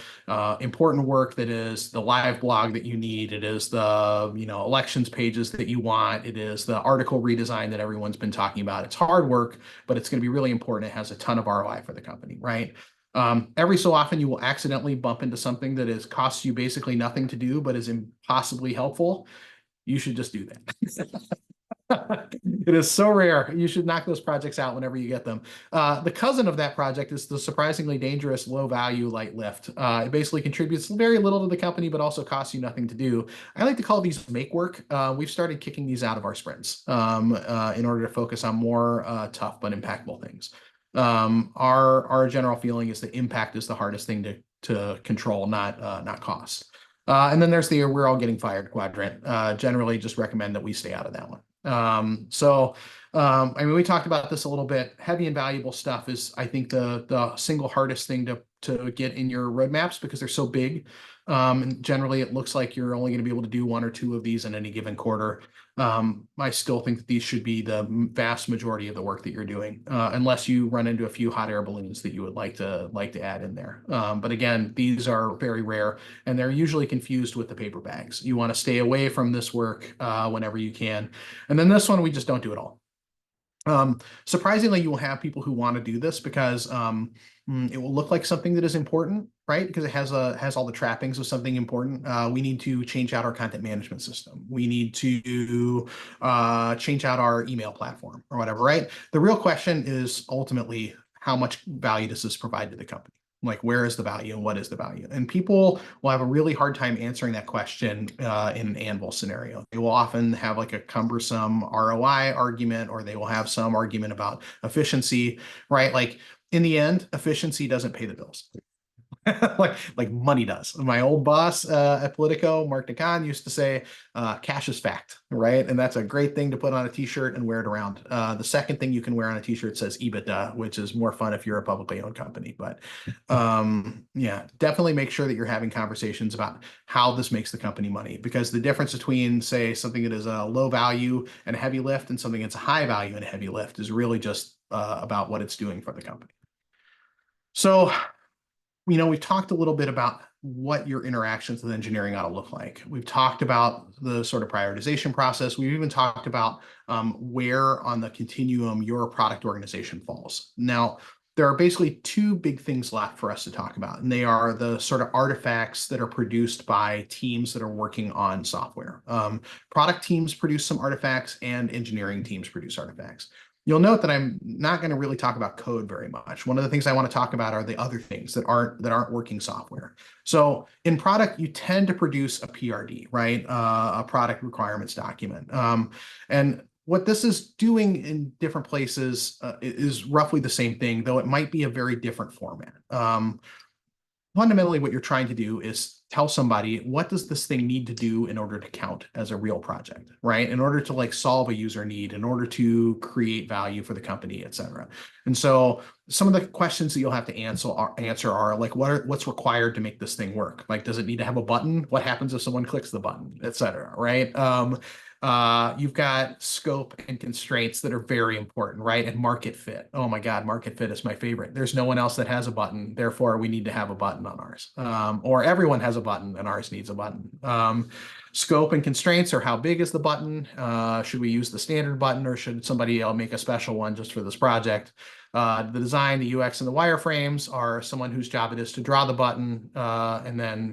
important work that is the live blog that you need. It is the elections pages that you want. It is the article redesign that everyone's been talking about. It's hard work, but it's going to be really important. It has a ton of ROI for the company, right? Every so often you will accidentally bump into something that costs you basically nothing to do, but is impossibly helpful. You should just do that. It is so rare. You should knock those projects out whenever you get them. The cousin of that project is the surprisingly dangerous low value light lift. It basically contributes very little to the company, but also costs you nothing to do. I like to call these make work. We've started kicking these out of our sprints in order to focus on more tough but impactful things. Our general feeling is that impact is the hardest thing to control, not cost. And then there's the we're all getting fired quadrant. Generally just recommend that we stay out of that one. We talked about this a little bit. Heavy and valuable stuff is, I think, the single hardest thing to get in your roadmaps because they're so big. And generally, it looks like you're only going to be able to do 1 or 2 of these in any given quarter. I still think that these should be the vast majority of the work that you're doing, unless you run into a few hot air balloons that you would like to add in there. But again, these are very rare, and they're usually confused with the paper bags. You want to stay away from this work whenever you can. And then this one, we just don't do at all. Surprisingly, you will have people who want to do this because it will look like something that is important, right? Because it has all the trappings of something important. We need to change out our content management system. We need to change out our email platform or whatever, right? The real question is ultimately how much value does this provide to the company? Like, where is the value and what is the value? And people will have a really hard time answering that question in an Anvil scenario. They will often have like a cumbersome ROI argument, or they will have some argument about efficiency, right? Like in the end, efficiency doesn't pay the bills. like money does. My old boss at Politico, Mark DeCon, used to say, cash is fact, right? And that's a great thing to put on a t-shirt and wear it around. The second thing you can wear on a t-shirt says EBITDA, which is more fun if you're a publicly owned company. But yeah, definitely make sure that you're having conversations about how this makes the company money, because the difference between, say, something that is a low value and a heavy lift and something that's a high value and a heavy lift is really just about what it's doing for the company. So we've talked a little bit about what your interactions with engineering ought to look like. We've talked about the sort of prioritization process. We've even talked about where on the continuum your product organization falls. Now, there are basically two big things left for us to talk about, and they are the sort of artifacts that are produced by teams that are working on software. Product teams produce some artifacts, and engineering teams produce artifacts. You'll note that I'm not going to really talk about code very much. One of the things I want to talk about are the other things that aren't working software. So in product, you tend to produce a PRD, right? A product requirements document. And what this is doing in different places is roughly the same thing, though it might be a very different format. Fundamentally, what you're trying to do is tell somebody, what does this thing need to do in order to count as a real project, right? In order to like solve a user need, in order to create value for the company, et cetera. And so some of the questions that you'll have to answer are like, what's required to make this thing work? Like, does it need to have a button? What happens if someone clicks the button, et cetera, right? You've got scope and constraints that are very important, right? And market fit. Oh my God, market fit is my favorite. There's no one else that has a button. Therefore, we need to have a button on ours. Or everyone has a button and ours needs a button. Scope and constraints are how big is the button? Should we use the standard button, or should somebody make a special one just for this project? The design, the UX, and the wireframes are someone whose job it is to draw the button. And then,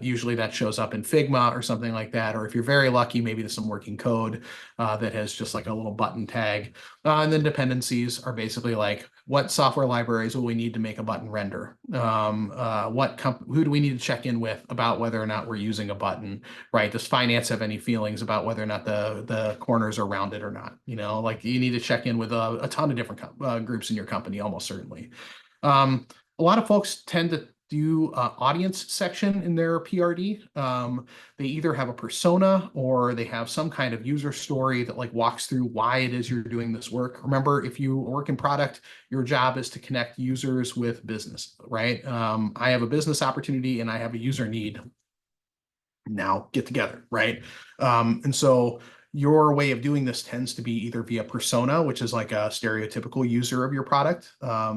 usually that shows up in Figma or something like that. Or if you're very lucky, maybe there's some working code that has just like a little button tag. And then dependencies are basically like, what software libraries will we need to make a button render? Who do we need to check in with about whether or not we're using a button, right? Does finance have any feelings about whether or not the corners are rounded or not? Like you need to check in with a ton of different groups in your company, almost certainly. A lot of folks tend to do audience section in their PRD. They either have a persona or they have some kind of user story that like walks through why it is you're doing this work. Remember, if you work in product, your job is to connect users with business, right? I have a business opportunity and I have a user need. Now get together, right? And so your way of doing this tends to be either via persona, which is like a stereotypical user of your product.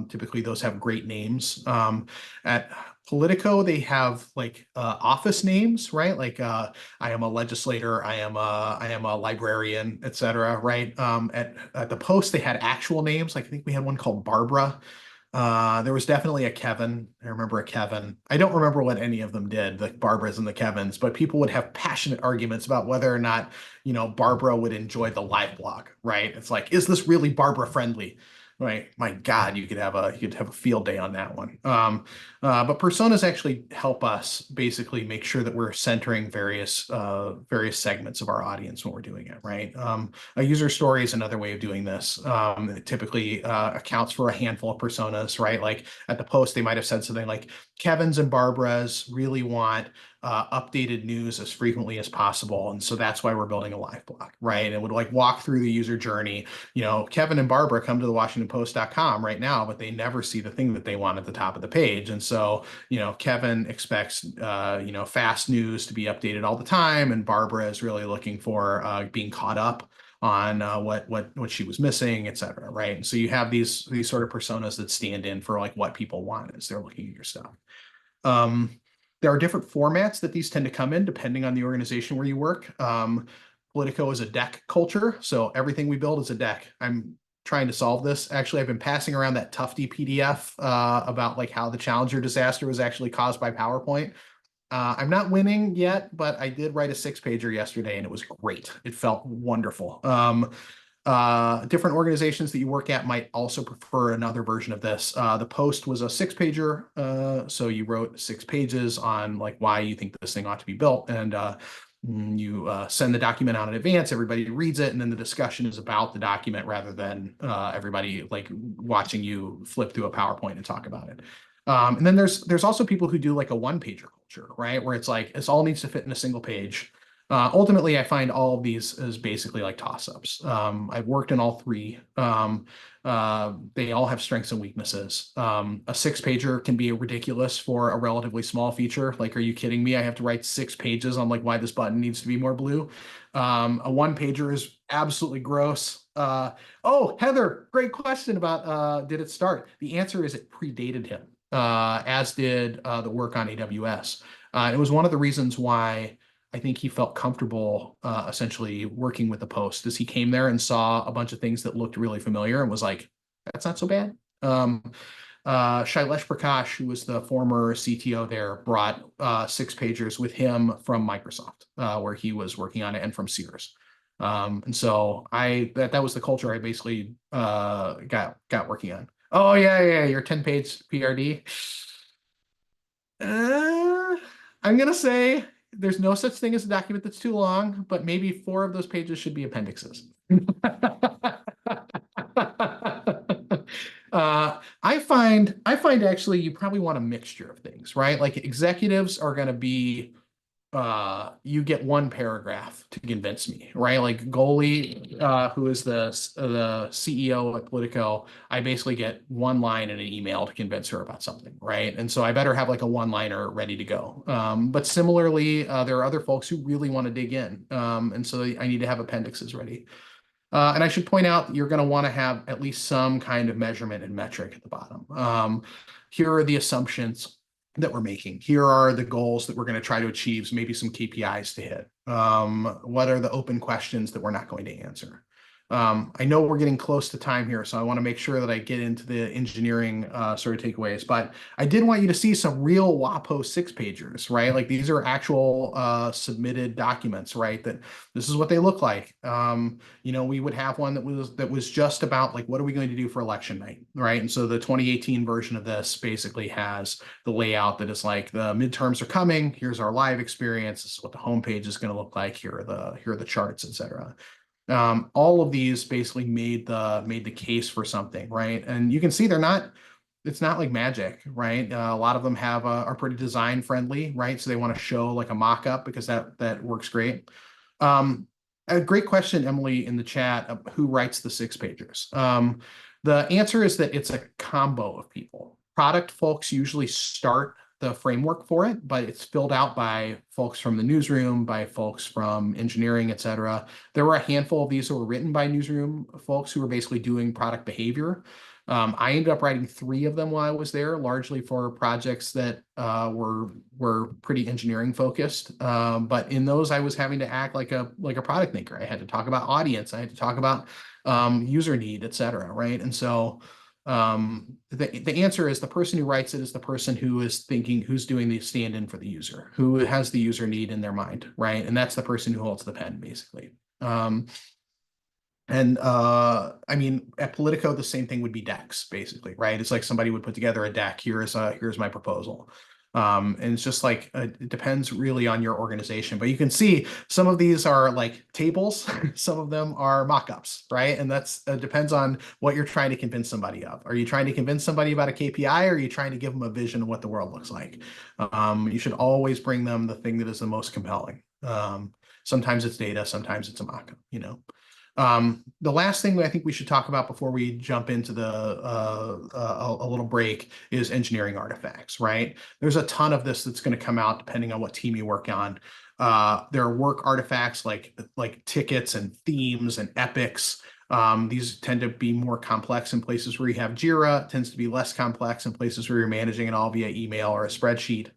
Typically, those have great names. At Politico, they have like office names, right? Like I am a legislator, I am a librarian, et cetera, right? At the Post, they had actual names. Like I think we had one called Barbara. There was definitely a Kevin. I remember a Kevin. I don't remember what any of them did, the Barbaras and the Kevins, but people would have passionate arguments about whether or not, Barbara would enjoy the live blog, right? It's like, is this really Barbara friendly? Right. My God, you could have a field day on that one. But personas actually help us basically make sure that we're centering various segments of our audience when we're doing it, right? A user story is another way of doing this. It typically accounts for a handful of personas, right? Like at the Post, they might have said something like, Kevin's and Barbara's really want updated news as frequently as possible. And so that's why we're building a live blog, right? And it would like walk through the user journey. Kevin and Barbara come to the WashingtonPost.com right now, but they never see the thing that they want at the top of the page. And so, Kevin expects, fast news to be updated all the time. And Barbara is really looking for being caught up on what she was missing, et cetera, right? And so you have these sort of personas that stand in for like what people want as they're looking at your stuff. There are different formats that these tend to come in depending on the organization where you work. Politico is a deck culture, so everything we build is a deck. I'm trying to solve this. Actually, I've been passing around that Tufty PDF about like how the Challenger disaster was actually caused by PowerPoint. I'm not winning yet, but I did write a 6-pager yesterday and it was great. It felt wonderful. Different organizations that you work at might also prefer another version of this. The Post was a 6-pager. So you wrote 6 pages on like why you think this thing ought to be built. And you send the document out in advance, everybody reads it, and then the discussion is about the document rather than everybody like watching you flip through a PowerPoint and talk about it. And then there's also people who do like a 1-pager culture, right? Where it's like, this all needs to fit in a single page. Ultimately, I find all of these as basically like toss-ups. I've worked in all 3. They all have strengths and weaknesses. A 6-pager can be ridiculous for a relatively small feature. Like, are you kidding me? I have to write 6 pages on like why this button needs to be more blue. A 1-pager is absolutely gross. Oh, Heather, great question about did it start? The answer is it predated him, as did the work on AWS. It was one of the reasons why I think he felt comfortable essentially working with the Post, as he came there and saw a bunch of things that looked really familiar and was like, that's not so bad. Shailesh Prakash, who was the former CTO there, brought 6-pagers with him from Microsoft, where he was working on it, and from Sears. And so that was the culture I basically got working on. Oh yeah, your 10-page PRD. I'm gonna say there's no such thing as a document that's too long, but maybe 4 of those pages should be appendixes. I find actually you probably want a mixture of things, right? Like, executives are going to be you get 1 paragraph to convince me, right? Like Goalie, who is the CEO at Politico, I basically get 1 line in an email to convince her about something, right? And so I better have like a 1-liner ready to go. But similarly, there are other folks who really want to dig in, and so I need to have appendixes ready. And I should point out, you're going to want to have at least some kind of measurement and metric at the bottom. Here are the assumptions that we're making. Here are the goals that we're going to try to achieve, maybe some KPIs to hit. What are the open questions that we're not going to answer? I know we're getting close to time here, so I want to make sure that I get into the engineering sort of takeaways. But I did want you to see some real WAPO 6-pagers, right? Like, these are actual submitted documents, right? That this is what they look like. We would have one that was just about like, what are we going to do for election night, right? And so the 2018 version of this basically has the layout that is like, the midterms are coming. Here's our live experience. This is what the homepage is going to look like. Here are the charts, etc. All of these basically made the case for something, right? And you can see it's not like magic, right? A lot of them are pretty design friendly, right? So they want to show like a mock-up because that works great. A great question, Emily, in the chat, of who writes the 6-pagers. The answer is that it's a combo of people. Product folks usually start the framework for it, but it's filled out by folks from the newsroom, by folks from engineering, etc. There were a handful of these that were written by newsroom folks who were basically doing product behavior. I ended up writing 3 of them while I was there, largely for projects that were pretty engineering focused. But in those, I was having to act like a product maker. I had to talk about audience. I had to talk about user need, etc. Right? And so the answer is, the person who writes it is the person who is thinking, who's doing the stand-in for the user, who has the user need in their mind, right? And that's the person who holds the pen, basically. I mean, at Politico, the same thing would be decks, basically, right? It's like somebody would put together a deck. Here's my proposal. And it's just like, it depends really on your organization, but you can see some of these are like tables, some of them are mock-ups, right? And that's depends on what you're trying to convince somebody of. Are you trying to convince somebody about a KPI, or are you trying to give them a vision of what the world looks like? You should always bring them the thing that is the most compelling. Sometimes it's data, sometimes it's a mock-up, The last thing that I think we should talk about before we jump into a little break is engineering artifacts, right? There's a ton of this that's going to come out depending on what team you work on. There are work artifacts like tickets and themes and epics. These tend to be more complex in places where you have Jira. It tends to be less complex in places where you're managing it all via email or a spreadsheet.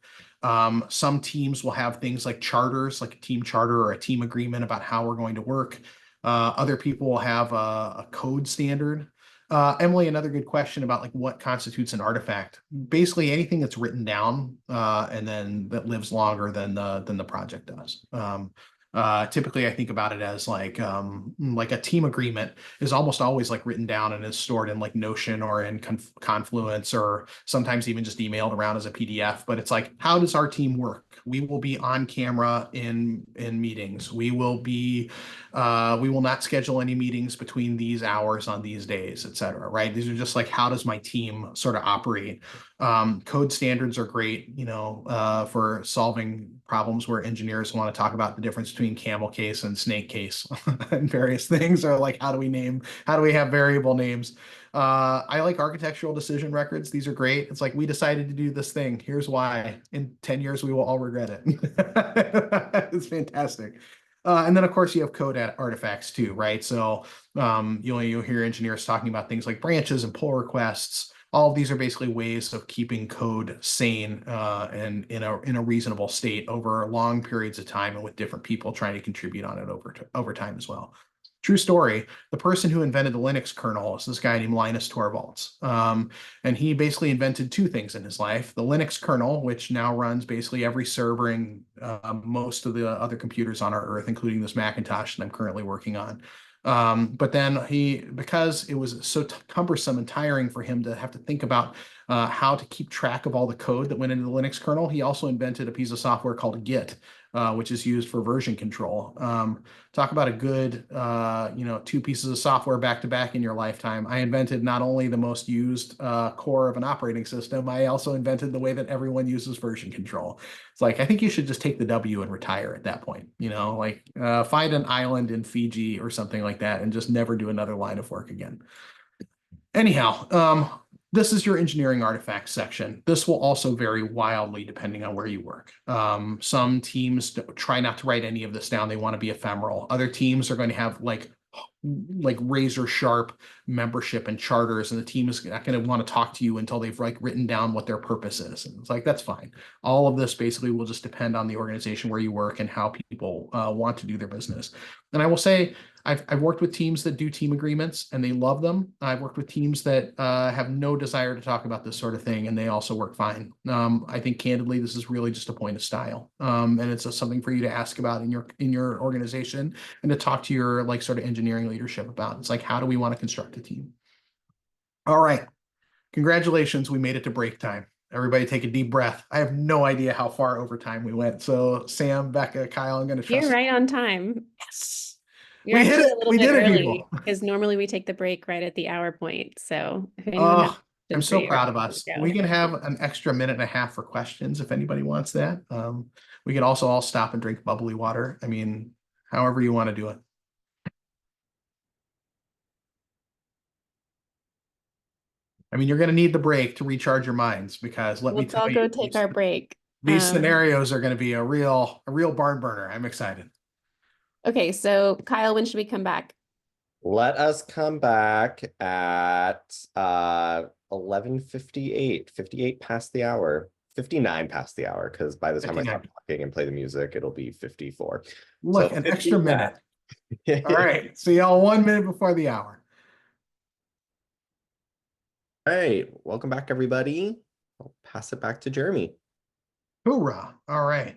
Some teams will have things like charters, like a team charter or a team agreement about how we're going to work. Other people will have a code standard. Emily, another good question about like what constitutes an artifact. Basically anything that's written down and then that lives longer than the project does. Typically, I think about it as like a team agreement is almost always like written down and is stored in like Notion or in Confluence or sometimes even just emailed around as a PDF. But it's like, how does our team work? We will be on camera in meetings. We will not schedule any meetings between these hours on these days, et cetera. Right? These are just like, how does my team sort of operate? Code standards are great, for solving problems where engineers want to talk about the difference between camel case and snake case and various things, or like how do we have variable names? I like architectural decision records. These are great. It's like, we decided to do this thing. Here's why. In 10 years, we will all regret it. It's fantastic. And then, of course, you have code artifacts too, right? So you'll hear engineers talking about things like branches and pull requests. All of these are basically ways of keeping code sane and in a reasonable state over long periods of time and with different people trying to contribute on it over time as well. True story. The person who invented the Linux kernel is this guy named Linus Torvalds. And he basically invented two things in his life: the Linux kernel, which now runs basically every server and most of the other computers on our Earth, including this Macintosh that I'm currently working on. But then because it was so cumbersome and tiring for him to have to think about how to keep track of all the code that went into the Linux kernel, he also invented a piece of software called Git, which is used for version control. Talk about a good, two pieces of software back to back in your lifetime. I invented not only the most used core of an operating system, I also invented the way that everyone uses version control. It's like, I think you should just take the W and retire at that point, find an island in Fiji or something like that and just never do another line of work again. Anyhow, this is your engineering artifacts section. This will also vary wildly depending on where you work. Some teams try not to write any of this down. They want to be ephemeral. Other teams are going to have like razor sharp membership and charters, and the team is not going to want to talk to you until they've like written down what their purpose is. And it's like, that's fine. All of this basically will just depend on the organization where you work and how people want to do their business. And I will say, I've worked with teams that do team agreements and they love them. I've worked with teams that have no desire to talk about this sort of thing, and they also work fine. I think candidly, this is really just a point of style, and it's something for you to ask about in your organization and to talk to your like sort of engineering leadership about. It's like, how do we want to construct a team? All right, congratulations, we made it to break time. Everybody take a deep breath. I have no idea how far over time we went. So Sam, Becca, Kyle, I'm going to trust. You're right on time. Yes. You're We hit actually it. a little We bit did it, early people. because normally we take the break right at the hour point. So if anyone has I'm questions for so you, proud of us. go. We can have an extra minute and a half for questions if anybody wants that. We can also all stop and drink bubbly water. I mean, however you want to do it. I mean, you're going to need the break to recharge your minds, because let me Let's tell all you, go take our break. these scenarios are going to be a real barn burner. I'm excited. Okay, so Kyle, when should we come back? Let us come back at 11:58, 58 past the hour, 59 past the hour, because by the time I stop talking and play the music, it'll be 54. Look, So an extra minute. minute. All right. See y'all 1 minute before the hour. All right. Welcome back, everybody. I'll pass it back to Jeremy. Hoorah. All right.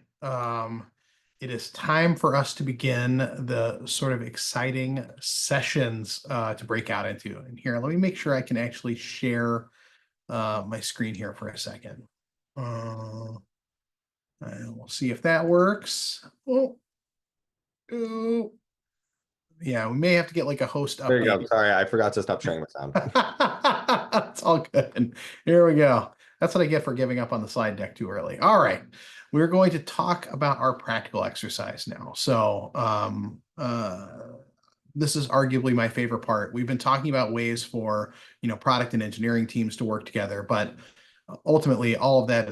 It is time for us to begin the sort of exciting sessions to break out into. And here, let me make sure I can actually share my screen here for a second. And we'll see if that works. Oh, yeah, we may have to get like a host update. There you go. Sorry, I forgot to stop sharing my sound. It's all good. Here we go. That's what I get for giving up on the slide deck too early. All right. We're going to talk about our practical exercise now. So this is arguably my favorite part. We've been talking about ways for, product and engineering teams to work together, but ultimately all of that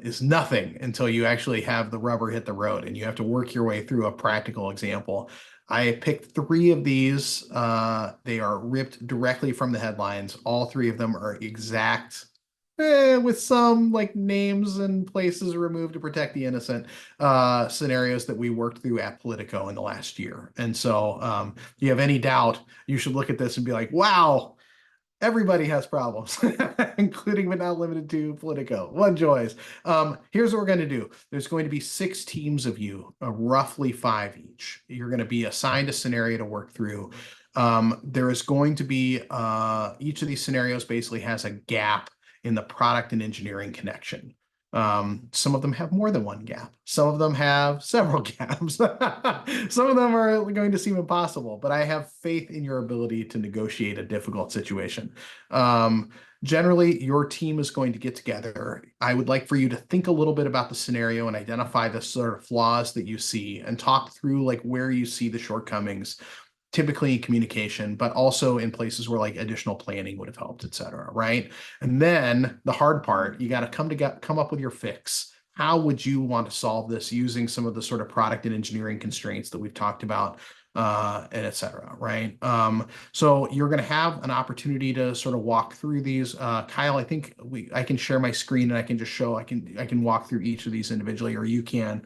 is nothing until you actually have the rubber hit the road and you have to work your way through a practical example. I picked 3 of these. They are ripped directly from the headlines. All 3 of them are exact with some like names and places removed to protect the innocent, scenarios that we worked through at Politico in the last year. And so if you have any doubt, you should look at this and be like, wow, everybody has problems, including but not limited to Politico. One joys. Here's what we're going to do. There's going to be 6 teams of you, roughly 5 each. You're going to be assigned a scenario to work through. There is going to be each of these scenarios basically has a gap in the product and engineering connection. Some of them have more than one gap. Some of them have several gaps. Some of them are going to seem impossible, but I have faith in your ability to negotiate a difficult situation. Generally, your team is going to get together. I would like for you to think a little bit about the scenario and identify the sort of flaws that you see and talk through like where you see the shortcomings, typically in communication, but also in places where like additional planning would have helped, et cetera, right? And then the hard part, you got to come up with your fix. How would you want to solve this using some of the sort of product and engineering constraints that we've talked about, and et cetera, right? So you're going to have an opportunity to sort of walk through these. Kyle, I think I can share my screen and I can just show, I can walk through each of these individually, or you can.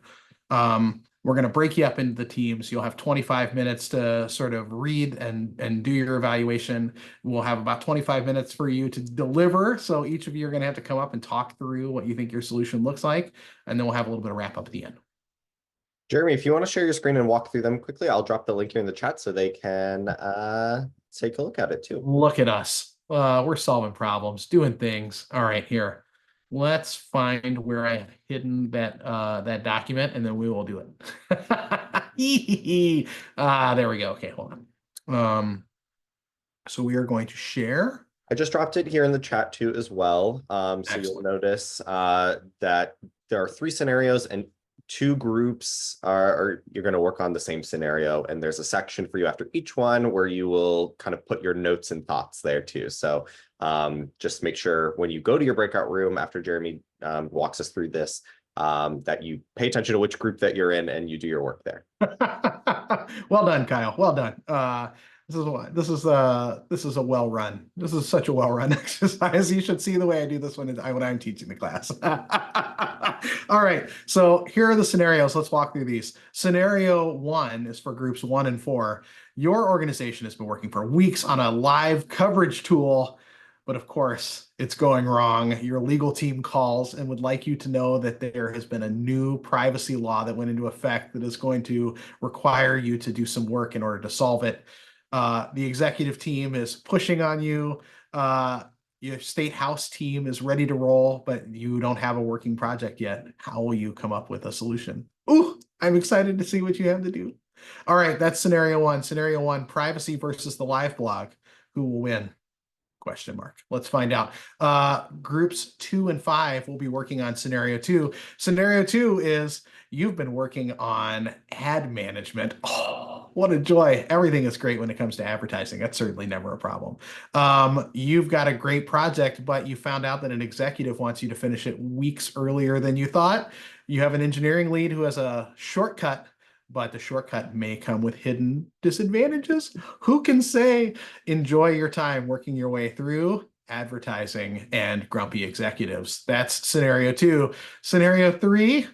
We're going to break you up into the teams. You'll have 25 minutes to sort of read and do your evaluation. We'll have about 25 minutes for you to deliver. So each of you are going to have to come up and talk through what you think your solution looks like. And then we'll have a little bit of wrap up at the end. Jeremy, if you want to share your screen and walk through them quickly, I'll drop the link here in the chat so they can take a look at it too. Look at us. We're solving problems, doing things. All right, here. Let's find where I have hidden that document, and then we will do it. There we go. Okay, hold on. So we are going to share. I just dropped it here in the chat too as well. So you'll notice that there are 3 scenarios and 2 groups are you're going to work on the same scenario, and there's a section for you after each one where you will kind of put your notes and thoughts there too. So just make sure when you go to your breakout room after Jeremy walks us through this, that you pay attention to which group that you're in and you do your work there. Well done, Kyle. Well done. This is a well run. This is such a well run exercise. You should see the way I do this when I'm teaching the class. All right. So here are the scenarios. Let's walk through these. Scenario 1 is for groups 1 and 4. Your organization has been working for weeks on a live coverage tool, but of course it's going wrong. Your legal team calls and would like you to know that there has been a new privacy law that went into effect that is going to require you to do some work in order to solve it. The executive team is pushing on you. Your state house team is ready to roll, but you don't have a working project yet. How will you come up with a solution? Ooh, I'm excited to see what you have to do. All right, that's scenario 1. Scenario 1, privacy versus the live blog. Who will win? Question mark. Let's find out. Groups 2 and 5 will be working on scenario 2. Scenario 2 is you've been working on ad management. Oh, what a joy. Everything is great when it comes to advertising. That's certainly never a problem. You've got a great project, but you found out that an executive wants you to finish it weeks earlier than you thought. You have an engineering lead who has a shortcut, but the shortcut may come with hidden disadvantages. Who can say? Enjoy your time working your way through advertising and grumpy executives. That's scenario 2. Scenario 3,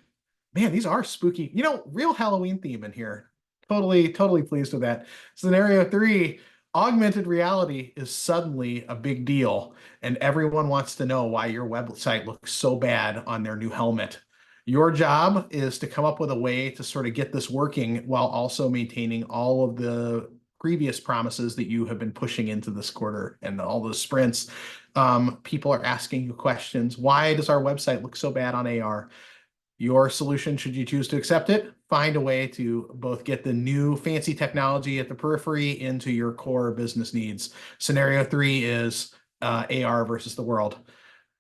man, these are spooky. Real Halloween theme in here. Totally pleased with that. Scenario 3, augmented reality is suddenly a big deal, and everyone wants to know why your website looks so bad on their new helmet. Your job is to come up with a way to sort of get this working while also maintaining all of the previous promises that you have been pushing into this quarter and all those sprints. People are asking you questions. Why does our website look so bad on AR? Your solution, should you choose to accept it, find a way to both get the new fancy technology at the periphery into your core business needs. Scenario 3 is AR versus the world.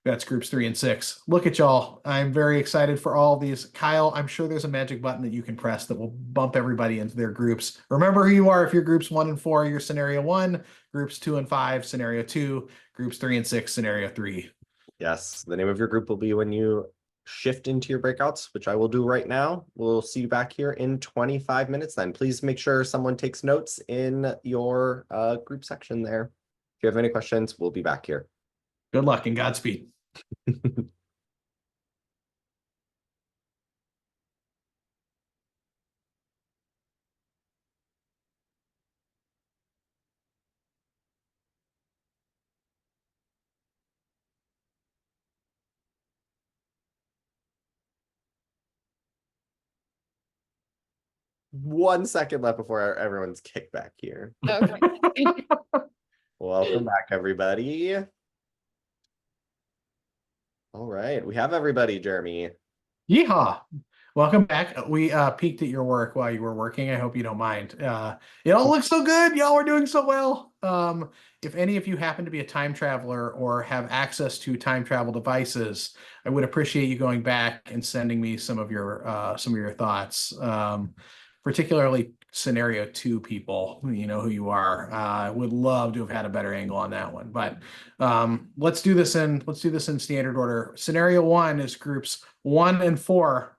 That's groups 3 and 6. Look at y'all. I'm very excited for all of these. Kyle, I'm sure there's a magic button that you can press that will bump everybody into their groups. Remember who you are. If you're groups 1 and 4, you're scenario 1, groups 2 and 5, scenario 2, groups 3 and 6, scenario 3. Yes, the name of your group will be when you shift into your breakouts, which I will do right now. We'll see you back here in 25 minutes then. Please make sure someone takes notes in your group section there. If you have any questions, we'll be back here. Good luck and Godspeed. 1 second left before everyone's kicked back here. Okay. Welcome back, everybody. All right, we have everybody, Jeremy. Yeehaw. Welcome back. We peeked at your work while you were working. I hope you don't mind. It all looks so good. Y'all were doing so well. If any of you happen to be a time traveler or have access to time travel devices, I would appreciate you going back and sending me some of your thoughts. Particularly scenario 2 people, you know who you are. I would love to have had a better angle on that one, but let's do this in standard order. Scenario 1 is groups 1 and 4.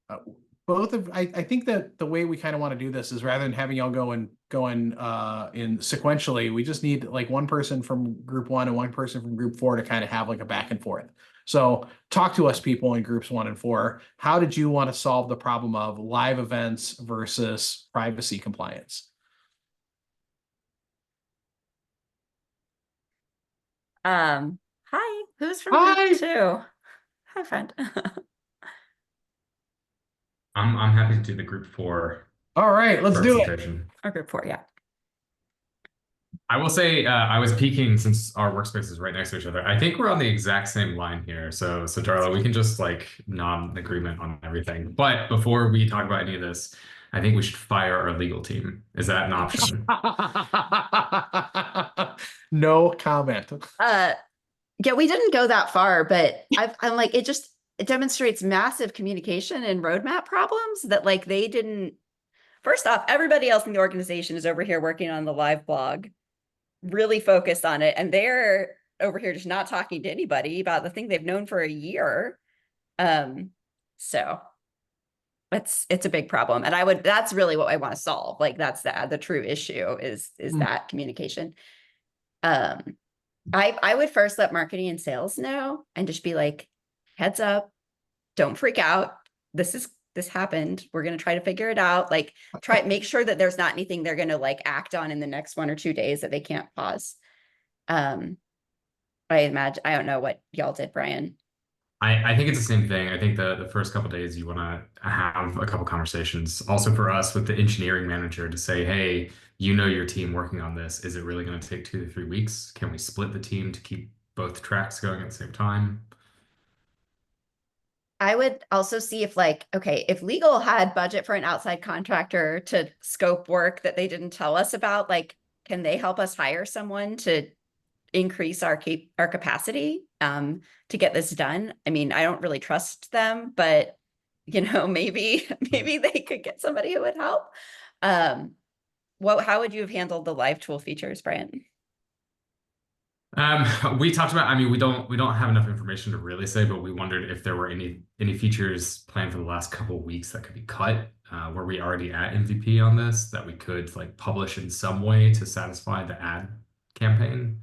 I think that the way we kind of want to do this is rather than having y'all go in sequentially, we just need like one person from group 1 and one person from group 4 to kind of have like a back and forth. So talk to us, people in groups 1 and 4. How did you want to solve the problem of live events versus privacy compliance? Hi, who's from Hi. group 2? Hi, friend. I'm happy to do the group 4 All right, let's do it. presentation. Or group 4, yeah. I will say I was peeking since our workspace is right next to each other. I think we're on the exact same line here. So Darla, we can just like nod in agreement on everything. But before we talk about any of this, I think we should fire our legal team. Is that an option? No comment. Yeah, we didn't go that far, but I'm like, it demonstrates massive communication and roadmap problems that like they didn't. First off, everybody else in the organization is over here working on the live blog, really focused on it, and they're over here just not talking to anybody about the thing they've known for a year. So it's a big problem, and that's really what I want to solve. Like that's the true issue is that communication. I would first let marketing and sales know and just be like, heads up, don't freak out. This happened. We're going to try to figure it out. Like make sure that there's not anything they're going to like act on in the next 1 or 2 days that they can't pause. I imagine, I don't know what y'all did, Brian. I think it's the same thing. I think the first couple of days you want to have a couple conversations also for us with the engineering manager to say, hey, you know your team working on this. Is it really going to take 2 to 3 weeks? Can we split the team to keep both tracks going at the same time? I would also see if like, okay, if legal had budget for an outside contractor to scope work that they didn't tell us about, like, can they help us hire someone to increase our capacity to get this done? I mean, I don't really trust them, but you know, maybe they could get somebody who would help. How would you have handled the live tool features, Brian? We talked about, I mean, we don't have enough information to really say, but we wondered if there were any features planned for the last couple of weeks that could be cut. Were we already at MVP on this that we could like publish in some way to satisfy the ad campaign?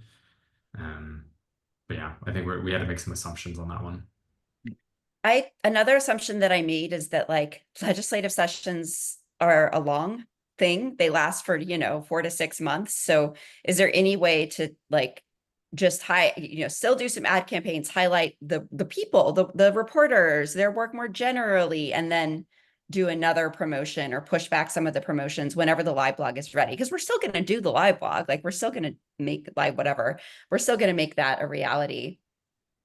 But yeah, I think we had to make some assumptions on that one. Another assumption that I made is that like legislative sessions are a long thing. They last for, 4 to 6 months. So is there any way to like just still do some ad campaigns, highlight the people, the reporters, their work more generally, and then do another promotion or push back some of the promotions whenever the live blog is ready? Because we're still going to do the live blog. Like we're still going to make live whatever. We're still going to make that a reality.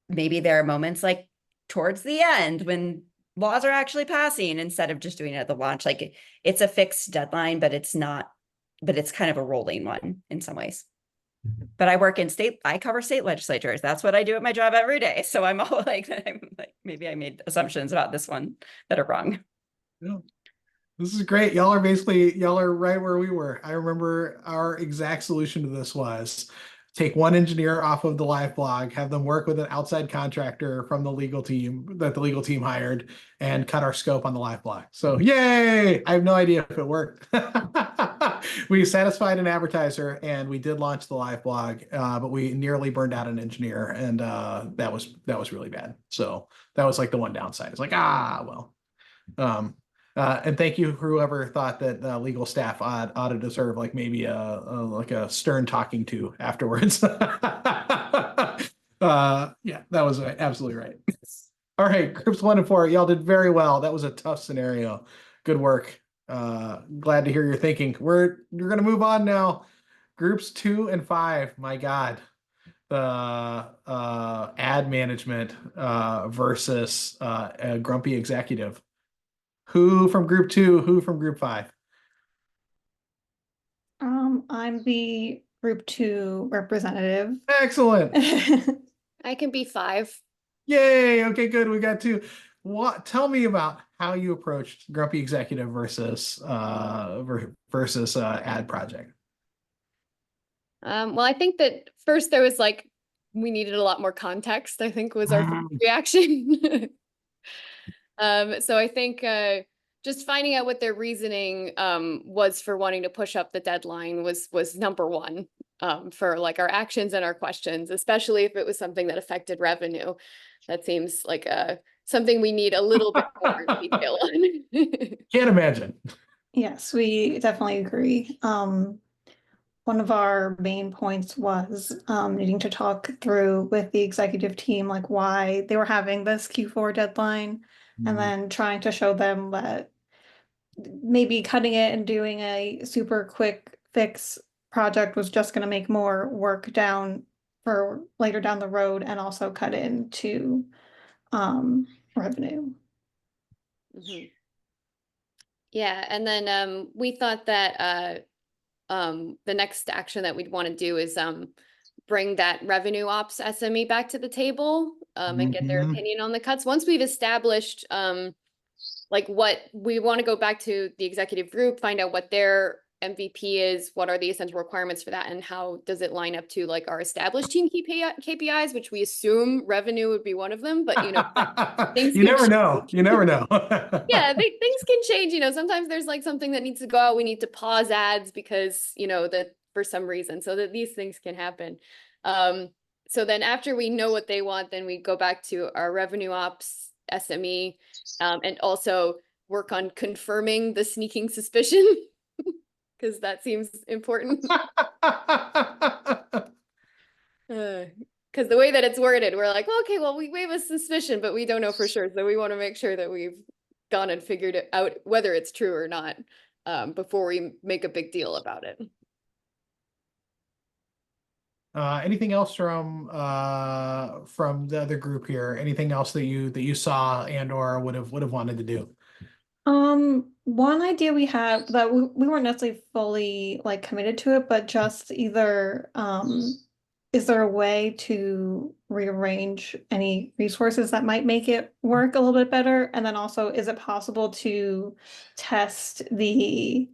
Maybe there are moments like towards the end when laws are actually passing instead of just doing it at the launch. Like it's a fixed deadline, but it's kind of a rolling one in some ways. But I cover state legislatures. That's what I do at my job every day. So I'm like, maybe I made assumptions about this one that are wrong. Yeah. This is great. Y'all are right where we were. I remember our exact solution to this was take one engineer off of the live blog, have them work with an outside contractor from the legal team that the legal team hired, and cut our scope on the live blog. So yay! I have no idea if it worked. we satisfied an advertiser and we did launch the live blog, but we nearly burned out an engineer, and that was really bad. So that was like the one downside. It's like, well. And thank you for whoever thought that legal staff ought to deserve like maybe like a stern talking to afterwards. Yeah, that was absolutely right. All right, groups 1 and 4, y'all did very well. That was a tough scenario. Good work. Glad to hear your thinking. We're gonna move on now. Groups 2 and 5. My God, the ad management versus a grumpy executive. Who from group 2? Who from group 5? I'm the group 2 representative. Excellent. I can be 5. Yay. Okay, good. We got 2. Tell me about how you approached grumpy executive versus ad project. Well, I think that first there was like, we needed a lot more context, I think was our first reaction. So I think just finding out what their reasoning was for wanting to push up the deadline was number one for like our actions and our questions, especially if it was something that affected revenue. That seems like something we need a little bit more detail on. Can't imagine. Yes, we definitely agree. One of our main points was needing to talk through with the executive team, like why they were having this Q4 deadline, and then trying to show them that maybe cutting it and doing a super quick fix project was just going to make more work down for later down the road and also cut into revenue. Mm-hmm. Yeah, and then we thought that the next action that we'd want to do is bring that revenue ops SME back to the table and get their opinion on the cuts. Once we've established like what we want to go back to the executive group, find out what their MVP is, what are the essential requirements for that, and how does it line up to like our established team KPIs, which we assume revenue would be one of them, but you know, you never know. You never know. Yeah, things can change. You know, sometimes there's like something that needs to go out. We need to pause ads because, you know, that for some reason, so that these things can happen. So then after we know what they want, then we go back to our revenue ops SME and also work on confirming the sneaking suspicion because that seems important. Because the way that it's worded, we're like, well, okay, well, we have a suspicion, but we don't know for sure. So we want to make sure that we've gone and figured it out whether it's true or not before we make a big deal about it. Anything else from the other group here? Anything else that you saw and or would have wanted to do? One idea we had that we weren't necessarily fully like committed to it, but just either is there a way to rearrange any resources that might make it work a little bit better? And then also, is it possible to test the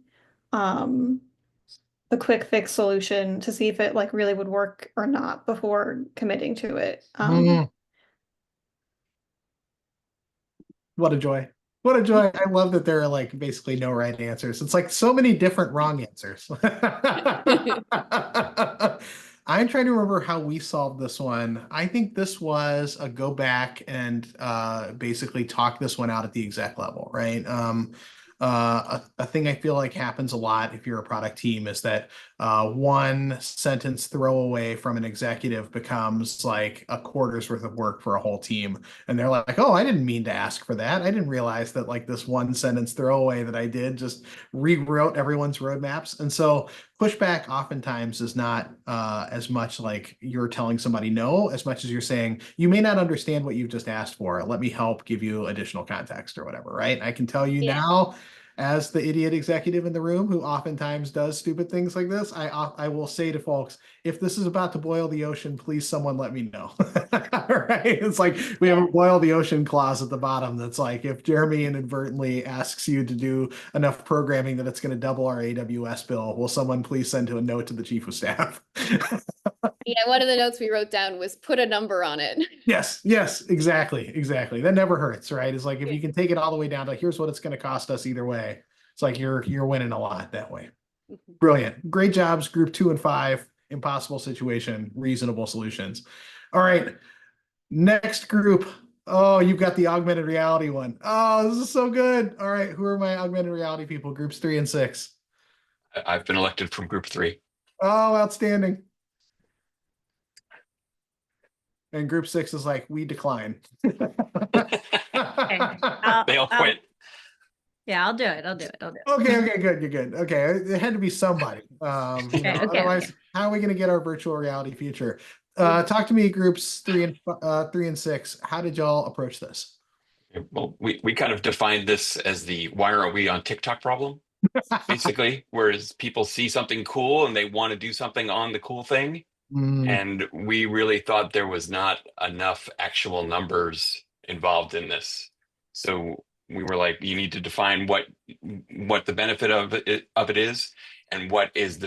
quick fix solution to see if it like really would work or not before committing to it? What a joy. What a joy. I love that there are like basically no right answers. It's like so many different wrong answers. I'm trying to remember how we solved this one. I think this was a go back and basically talk this one out at the exec level, right? A thing I feel like happens a lot if you're a product team is that one sentence throwaway from an executive becomes like a quarter's worth of work for a whole team. And they're like, oh, I didn't mean to ask for that. I didn't realize that like this one sentence throwaway that I did just rewrote everyone's roadmaps. And so pushback oftentimes is not as much like you're telling somebody no, as much as you're saying, you may not understand what you've just asked for. Let me help give you additional context or whatever, right? I can tell you now, as the idiot executive in the room who oftentimes does stupid things like this, I will say to folks, if this is about to boil the ocean, please someone let me know. Right? It's like we have a boil the ocean clause at the bottom that's like, if Jeremy inadvertently asks you to do enough programming that it's going to double our AWS bill, will someone please send a note to the chief of staff? Yeah, one of the notes we wrote down was put a number on it. Yes, exactly. That never hurts, right? It's like if you can take it all the way down to here's what it's going to cost us either way. It's like you're winning a lot that way. Mhm. Brilliant. Great jobs, group 2 and 5. Impossible situation, reasonable solutions. All right. Next group. Oh, you've got the augmented reality one. Oh, this is so good. All right. Who are my augmented reality people? Groups 3 and 6. I've been elected from group 3. Oh, outstanding. And group 6 is like, we decline. They all quit. Yeah, I'll do it. I'll do it. Okay, good, good. Okay, it had to be somebody. Okay. Otherwise, how are we going to get our virtual reality future? Talk to me, groups 3 and 6. How did y'all approach this? Well, we kind of defined this as the why aren't we on TikTok problem, basically, whereas people see something cool and they want to do something on the cool thing. And we really thought there was not enough actual numbers involved in this. So we were like, you need to define what the benefit of it is, and what you're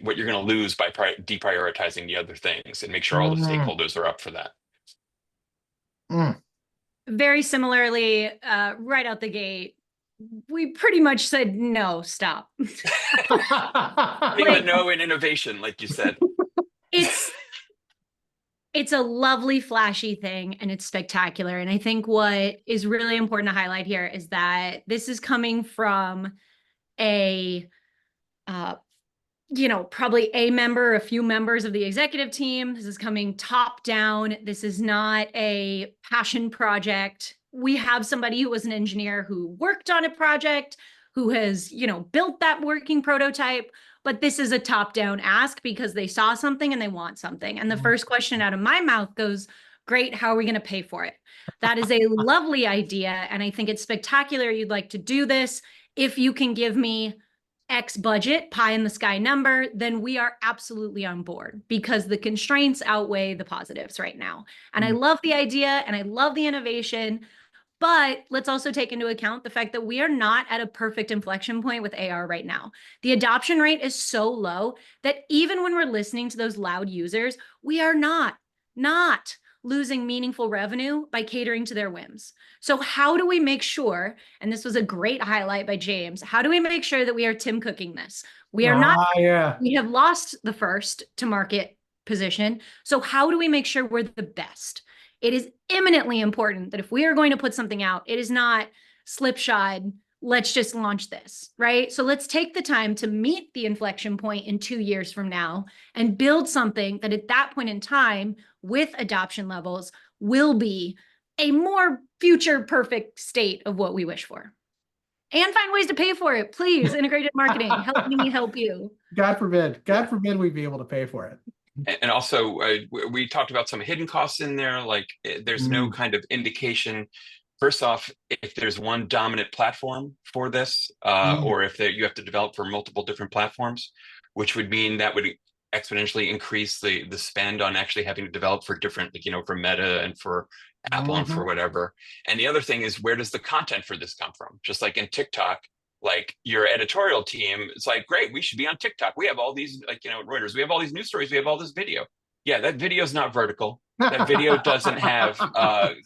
going to lose by deprioritizing the other things, and make sure all the stakeholders are up for that. Very similarly, right out the gate, we pretty much said, no, stop. Even no in innovation, like you said. It's a lovely, flashy thing, and it's spectacular. And I think what is really important to highlight here is that this is coming from a, probably a member, a few members of the executive team. This is coming top down. This is not a passion project. We have somebody who was an engineer who worked on a project, who has, built that working prototype. But this is a top-down ask because they saw something and they want something. And the first question out of my mouth goes, great, how are we going to pay for it? That is a lovely idea. And I think it's spectacular you'd like to do this. If you can give me X budget, pie in the sky number, then we are absolutely on board, because the constraints outweigh the positives right now. And I love the idea and I love the innovation. But let's also take into account the fact that we are not at a perfect inflection point with AR right now. The adoption rate is so low that even when we're listening to those loud users, we are not losing meaningful revenue by catering to their whims. So how do we make sure, and this was a great highlight by James, how do we make sure that we are Tim cooking this? We are not, we have lost the first to market position. So how do we make sure we're the best? It is eminently important that if we are going to put something out, it is not slipshod, let's just launch this, right? So let's take the time to meet the inflection point in 2 years from now and build something that at that point in time, with adoption levels, will be a more future perfect state of what we wish for. And find ways to pay for it. Please, integrated marketing, help me help you. God forbid we'd be able to pay for it. And also, we talked about some hidden costs in there. Like, there's no kind of indication. First off, if there's one dominant platform for this, or if you have to develop for multiple different platforms, which would mean that would exponentially increase the spend on actually having to develop for different, for Meta and for Apple and for whatever. And the other thing is, where does the content for this come from? Just like in TikTok, like your editorial team, it's like, great, we should be on TikTok. We have all these, Reuters, we have all these news stories, we have all this video. Yeah, that video is not vertical. That video doesn't have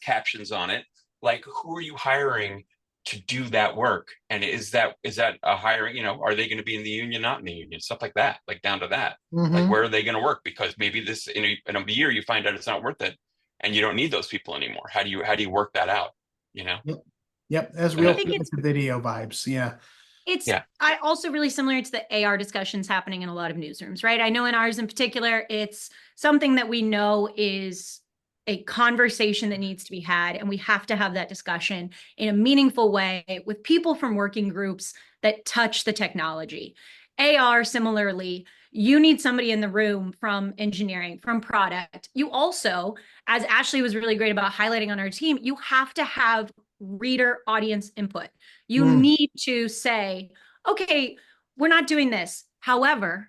captions on it. Like, who are you hiring to do that work? And is that a hiring, are they going to be in the union, not in the union? Stuff like that, like down to that. Like, where are they going to work? Because maybe this in a year you find out it's not worth it and you don't need those people anymore. How do you work that out? Yep, as real video vibes. Yeah. I also really similar to the AR discussions happening in a lot of newsrooms, right? I know in ours in particular, it's something that we know is a conversation that needs to be had, and we have to have that discussion in a meaningful way with people from working groups that touch the technology. AR, similarly, you need somebody in the room from engineering, from product. You also, as Ashley was really great about highlighting on our team, you have to have reader audience input. You need to say, okay, we're not doing this. However,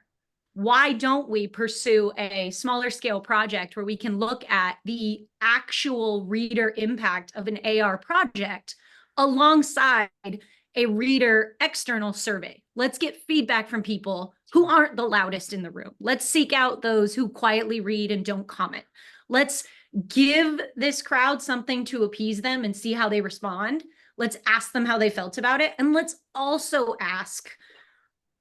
why don't we pursue a smaller scale project where we can look at the actual reader impact of an AR project alongside a reader external survey? Let's get feedback from people who aren't the loudest in the room. Let's seek out those who quietly read and don't comment. Let's give this crowd something to appease them and see how they respond. Let's ask them how they felt about it. And let's also ask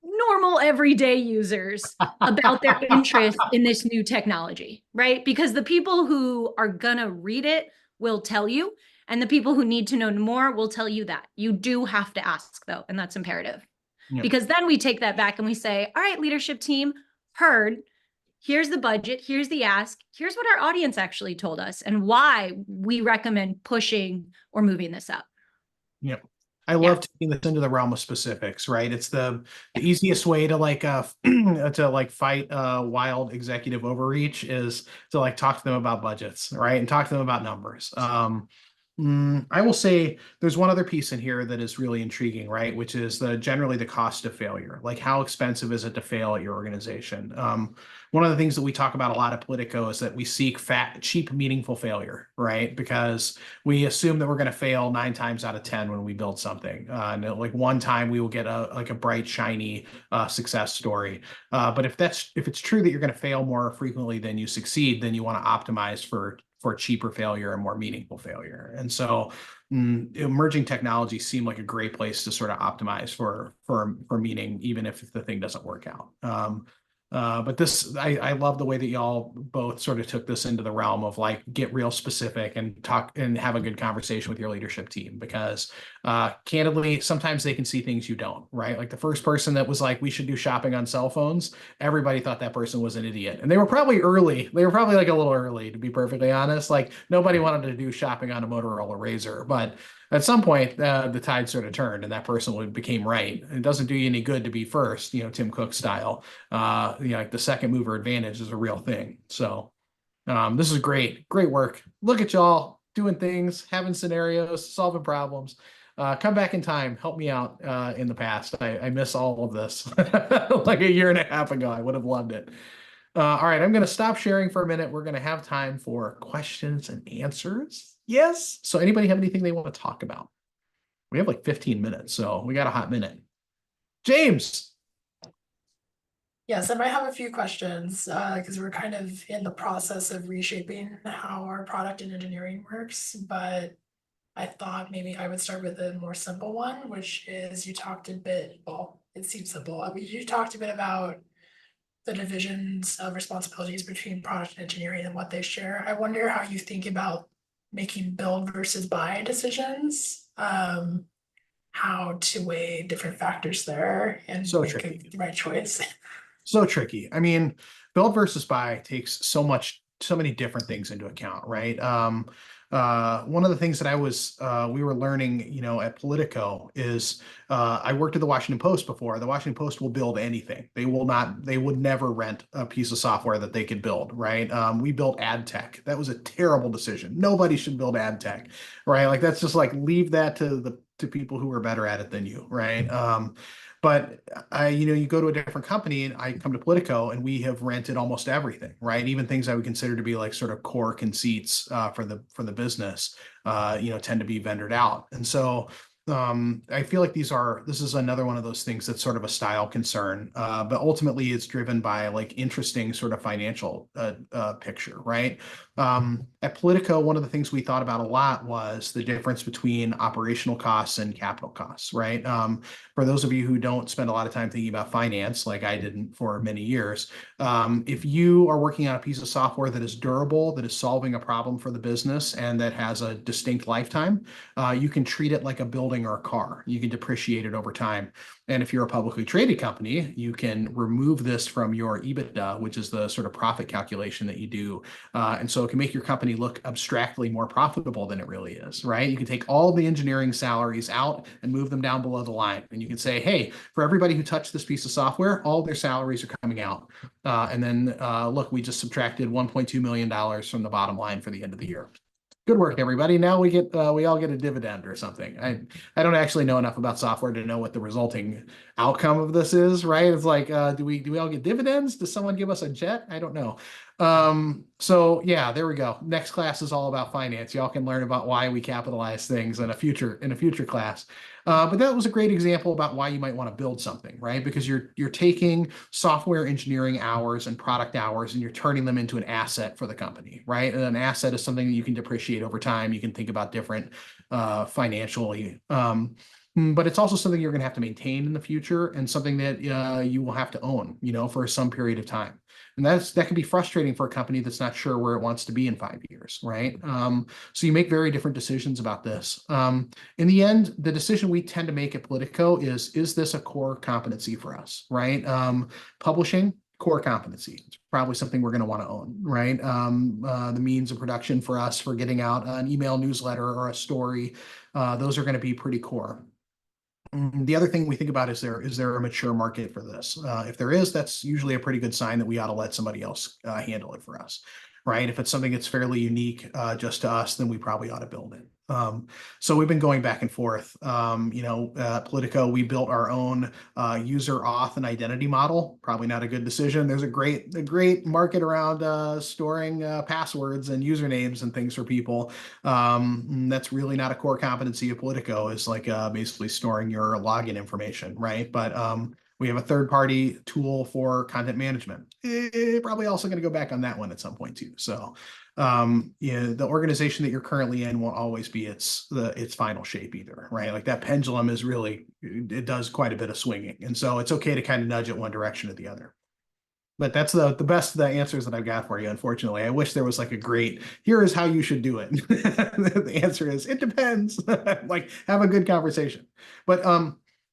normal everyday users about their interest in this new technology, right? Because the people who are gonna read it will tell you, and the people who need to know more will tell you that. You do have to ask though, and that's imperative. Yep. Because then we take that back and we say, all right, leadership team, heard, here's the budget, here's the ask, here's what our audience actually told us and why we recommend pushing or moving this up. Yep. I love taking this into the realm of specifics, right? It's the easiest way to like to like fight wild executive overreach is to like talk to them about budgets, right? And talk to them about numbers. I will say there's one other piece in here that is really intriguing, right? Which is generally the cost of failure. Like how expensive is it to fail at your organization? One of the things that we talk about a lot at Politico is that we seek cheap, meaningful failure, right? Because we assume that we're going to fail 9 times out of 10 when we build something. And like one time we will get a bright, shiny success story. But if it's true that you're going to fail more frequently than you succeed, then you want to optimize for cheaper failure and more meaningful failure. And so emerging technologies seem like a great place to sort of optimize for meaning, even if the thing doesn't work out. But I love the way that y'all both sort of took this into the realm of like get real specific and talk and have a good conversation with your leadership team, because candidly, sometimes they can see things you don't, right? Like the first person that was like, we should do shopping on cell phones, everybody thought that person was an idiot. And they were probably early. They were probably like a little early, to be perfectly honest. Like nobody wanted to do shopping on a Motorola Razr, but at some point, the tide sort of turned and that person became right. It doesn't do you any good to be first, Tim Cook style. Like the second mover advantage is a real thing. So this is great work. Look at y'all doing things, having scenarios, solving problems. Come back in time, help me out in the past. I miss all of this. Like a year and a half ago, I would have loved it. All right, I'm going to stop sharing for a minute. We're going to have time for questions and answers. Yes. So anybody have anything they want to talk about? We have like 15 minutes, so we got a hot minute. James. Yes, I might have a few questions because we're kind of in the process of reshaping how our product and engineering works, but I thought maybe I would start with a more simple one, which is you talked a bit, well, it seems simple. You talked a bit about the divisions of responsibilities between product and engineering and what they share. I wonder how you think about making build versus buy decisions, how to weigh different factors there and So make tricky. the right choice. So tricky. I mean, build versus buy takes so many different things into account, right? One of the things that we were learning, at Politico is I worked at the Washington Post before. The Washington Post will build anything. They would never rent a piece of software that they could build, right? We built ad tech. That was a terrible decision. Nobody should build ad tech, right? Like that's just like leave that to people who are better at it than you, right? But you go to a different company, and I come to Politico, and we have rented almost everything, right? Even things I would consider to be like sort of core conceits for the business, tend to be vendored out. And so I feel like this is another one of those things that's sort of a style concern, but ultimately it's driven by like interesting sort of financial picture, right? At Politico, one of the things we thought about a lot was the difference between operational costs and capital costs, right? For those of you who don't spend a lot of time thinking about finance, like I didn't for many years, if you are working on a piece of software that is durable, that is solving a problem for the business, and that has a distinct lifetime, you can treat it like a building or a car. You can depreciate it over time. And if you're a publicly traded company, you can remove this from your EBITDA, which is the sort of profit calculation that you do. And so it can make your company look abstractly more profitable than it really is, right? You can take all the engineering salaries out and move them down below the line. And you can say, hey, for everybody who touched this piece of software, all their salaries are coming out. And then look, we just subtracted $1.2 million from the bottom line for the end of the year. Good work, everybody. Now we all get a dividend or something. I don't actually know enough about software to know what the resulting outcome of this is, right? It's like, do we all get dividends? Does someone give us a jet? I don't know. So yeah, there we go. Next class is all about finance. Y'all can learn about why we capitalize things in a future class. But that was a great example about why you might want to build something, right? Because you're taking software engineering hours and product hours and you're turning them into an asset for the company, right? And an asset is something that you can depreciate over time. You can think about different financially. but it's also something you're going to have to maintain in the future and something that you will have to own, for some period of time. And that can be frustrating for a company that's not sure where it wants to be in 5 years, right? So you make very different decisions about this. In the end, the decision we tend to make at Politico is this a core competency for us, right? Publishing, core competency. It's probably something we're going to want to own, right? The means of production for us for getting out an email newsletter or a story, those are going to be pretty core. The other thing we think about is there a mature market for this? If there is, that's usually a pretty good sign that we ought to let somebody else handle it for us, right? If it's something that's fairly unique just to us, then we probably ought to build it. So we've been going back and forth. Politico, we built our own user auth and identity model. Probably not a good decision. There's a great market around storing passwords and usernames and things for people. That's really not a core competency of Politico, is like basically storing your login information, right? But we have a third-party tool for content management. Probably also going to go back on that one at some point too. So the organization that you're currently in won't always be its final shape either, right? Like that pendulum is really, it does quite a bit of swinging. And so it's okay to kind of nudge it one direction or the other. But that's the best of the answers that I've got for you, unfortunately. I wish there was like a great, here is how you should do it. The answer is, it depends. Like, have a good conversation. But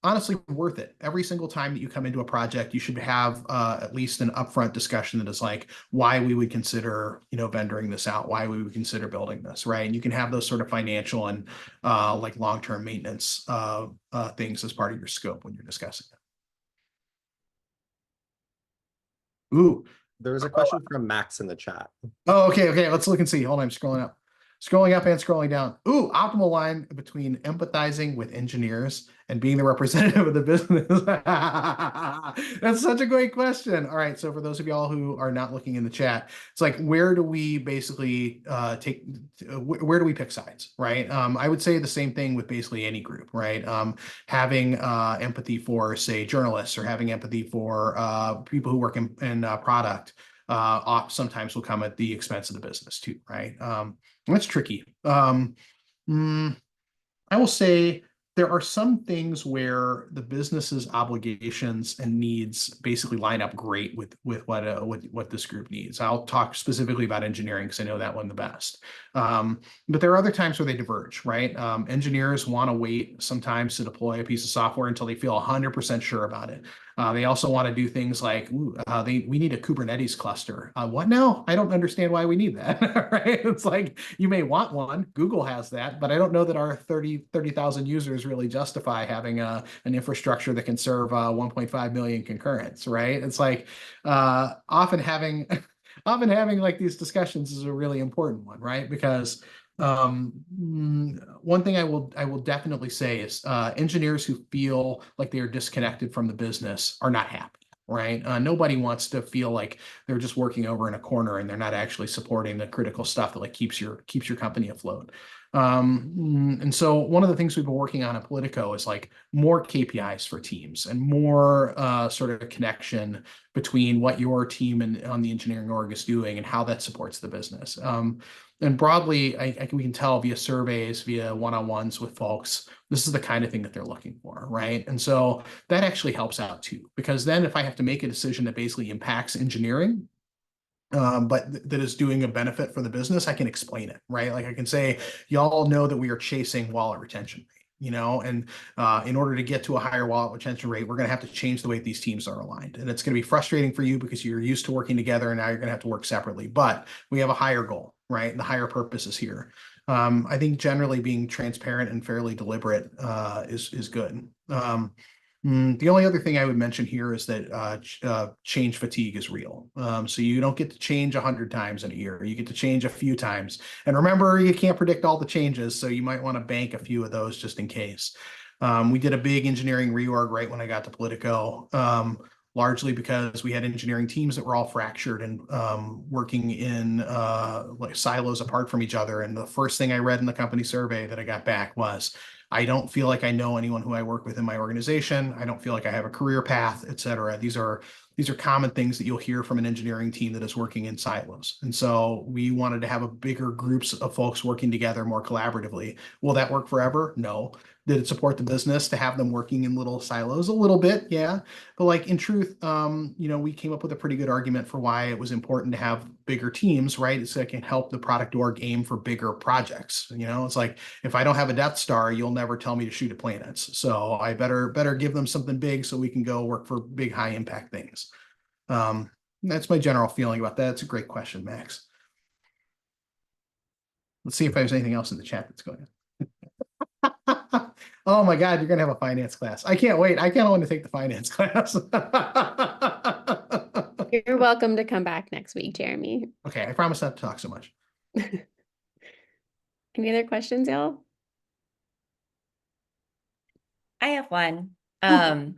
honestly, worth it. Every single time that you come into a project, you should have at least an upfront discussion that is like why we would consider, vendoring this out, why we would consider building this, right? And you can have those sort of financial and like long-term maintenance things as part of your scope when you're discussing it. Ooh, There's a question from Max in the chat. Oh, okay. Let's look and see. Hold on, I'm scrolling up and scrolling down. Ooh, optimal line between empathizing with engineers and being the representative of the business. That's such a great question. All right, so for those of y'all who are not looking in the chat, it's like, where do we basically where do we pick sides, right? I would say the same thing with basically any group, right? Having empathy for, say, journalists, or having empathy for people who work in product sometimes will come at the expense of the business too, right? That's tricky. I will say there are some things where the business's obligations and needs basically line up great with what this group needs. I'll talk specifically about engineering because I know that one the best. But there are other times where they diverge, right? Engineers want to wait sometimes to deploy a piece of software until they feel 100% sure about it. They also want to do things like, we need a Kubernetes cluster. What now? I don't understand why we need that, right? It's like, you may want one. Google has that, but I don't know that our 30,000 users really justify having an infrastructure that can serve 1.5 million concurrents, right? It's like often having like these discussions is a really important one, right? Because one thing I will definitely say is engineers who feel like they are disconnected from the business are not happy, right? Nobody wants to feel like they're just working over in a corner and they're not actually supporting the critical stuff that like keeps your company afloat. And so one of the things we've been working on at Politico is like more KPIs for teams and more sort of connection between what your team and on the engineering org is doing and how that supports the business. And broadly, we can tell via surveys, via one-on-ones with folks, this is the kind of thing that they're looking for, right? And so that actually helps out too, because then if I have to make a decision that basically impacts engineering, but that is doing a benefit for the business, I can explain it, right? Like I can say, y'all know that we are chasing wallet retention rate, and in order to get to a higher wallet retention rate, we're going to have to change the way these teams are aligned. And it's going to be frustrating for you because you're used to working together and now you're going to have to work separately, but we have a higher goal, right? And the higher purpose is here. I think generally being transparent and fairly deliberate is good. The only other thing I would mention here is that change fatigue is real. So you don't get to change 100 times in a year. You get to change a few times. And remember, you can't predict all the changes, so you might want to bank a few of those just in case. We did a big engineering reorg right when I got to Politico, largely because we had engineering teams that were all fractured and working in like silos apart from each other. And the first thing I read in the company survey that I got back was, I don't feel like I know anyone who I work with in my organization. I don't feel like I have a career path, et cetera. These are common things that you'll hear from an engineering team that is working in silos. And so we wanted to have a bigger groups of folks working together more collaboratively. Will that work forever? No. did it support the business to have them working in little silos? A little bit, yeah. But like in truth, we came up with a pretty good argument for why it was important to have bigger teams, right? So it can help the product org aim for bigger projects. It's like, if I don't have a Death Star, you'll never tell me to shoot at planets. So I better give them something big so we can go work for big, high impact things. That's my general feeling about that. It's a great question, Max. Let's see if there's anything else in the chat that's going on. Oh my God, you're going to have a finance class. I can't wait. I can't wait to take the finance class. You're welcome to come back next week, Jeremy. Okay, I promise not to talk so much. Any other questions, y'all? I have one. I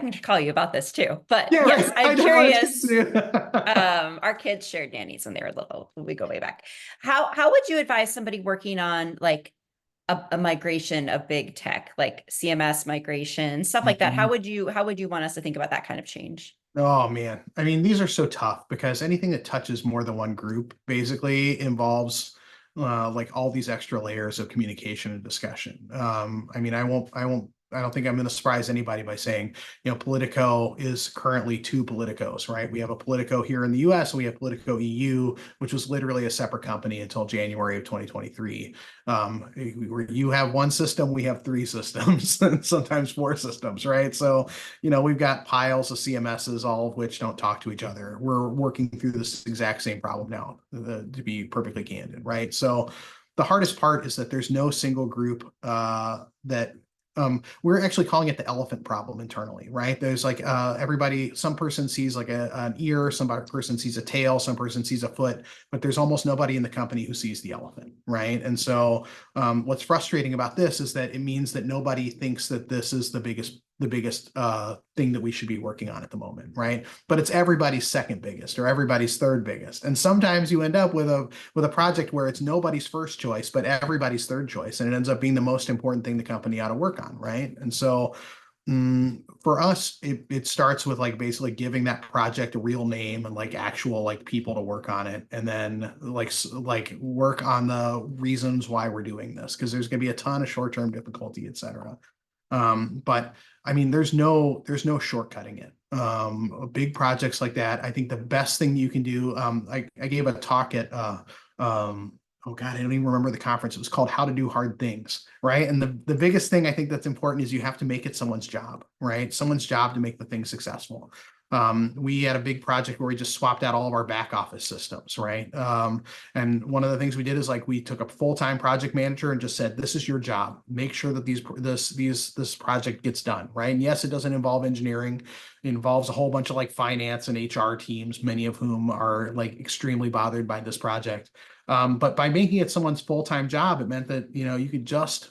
can call you about this too, but Yeah, yes, right. I'm I curious. know. Our kids shared nannies when they were little. We go way back. How would you advise somebody working on like a migration of big tech, like CMS migration, stuff like that? How would you want us to think about that kind of change? Oh man, I mean, these are so tough because anything that touches more than one group basically involves like all these extra layers of communication and discussion. I mean, I don't think I'm going to surprise anybody by saying, Politico is currently two Politicos, right? We have a Politico here in the US and we have Politico EU, which was literally a separate company until January of 2023. Where you have one system, we have three systems, and sometimes four systems, right? So, we've got piles of CMSs, all of which don't talk to each other. We're working through this exact same problem now, to be perfectly candid, right? So the hardest part is that there's no single group that we're actually calling it the elephant problem internally, right? There's like some person sees like an ear, some person sees a tail, some person sees a foot, but there's almost nobody in the company who sees the elephant, right? And so what's frustrating about this is that it means that nobody thinks that this is the biggest thing that we should be working on at the moment, right? But it's everybody's second biggest or everybody's third biggest. And sometimes you end up with a project where it's nobody's first choice, but everybody's third choice. And it ends up being the most important thing the company ought to work on, right? And so for us, it starts with like basically giving that project a real name and like actual like people to work on it, and then like work on the reasons why we're doing this, because there's going to be a ton of short-term difficulty, etc. But I mean, there's no shortcutting it. Big projects like that, I think the best thing you can do, I gave a talk at, oh God, I don't even remember the conference. It was called How to Do Hard Things, right? And the biggest thing I think that's important is you have to make it someone's job, right? Someone's job to make the thing successful. We had a big project where we just swapped out all of our back office systems, right? And one of the things we did is like we took a full-time project manager and just said, this is your job. Make sure that this project gets done, right? And yes, it doesn't involve engineering. It involves a whole bunch of like finance and HR teams, many of whom are like extremely bothered by this project. But by making it someone's full-time job, it meant that, you could just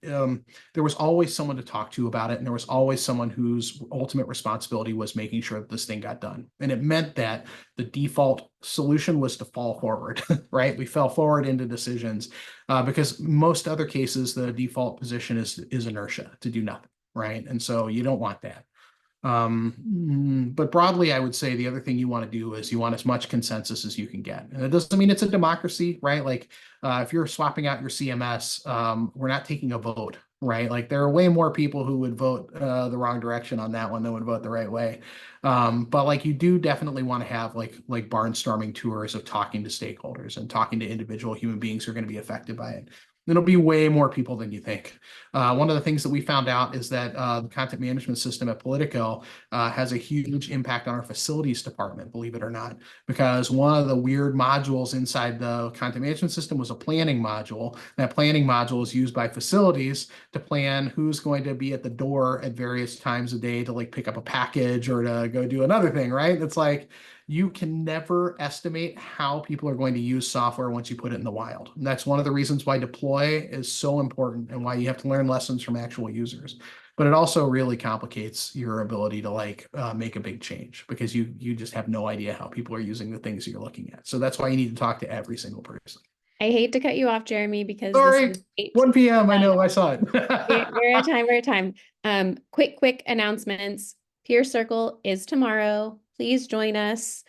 there was always someone to talk to about it, and there was always someone whose ultimate responsibility was making sure that this thing got done. And it meant that the default solution was to fall forward, right? We fell forward into decisions because most other cases, the default position is inertia, to do nothing, right? And so you don't want that. But broadly, I would say the other thing you want to do is you want as much consensus as you can get. And it doesn't mean it's a democracy, right? Like if you're swapping out your CMS, we're not taking a vote, right? Like there are way more people who would vote the wrong direction on that one than would vote the right way. But like you do definitely want to have like barnstorming tours of talking to stakeholders and talking to individual human beings who are going to be affected by it. It'll be way more people than you think. One of the things that we found out is that the content management system at Politico has a huge impact on our facilities department, believe it or not, because one of the weird modules inside the content management system was a planning module. That planning module is used by facilities to plan who's going to be at the door at various times of day to like pick up a package or to go do another thing, right? It's like, you can never estimate how people are going to use software once you put it in the wild. And that's one of the reasons why deploy is so important and why you have to learn lessons from actual users. But it also really complicates your ability to like make a big change because you just have no idea how people are using the things you're looking at. So that's why you need to talk to every single person. I hate to cut you off, Jeremy, because sorry, this is 1 p.m. I know, I saw it. we're at time. Quick announcements. Peer Circle is tomorrow. Please join us.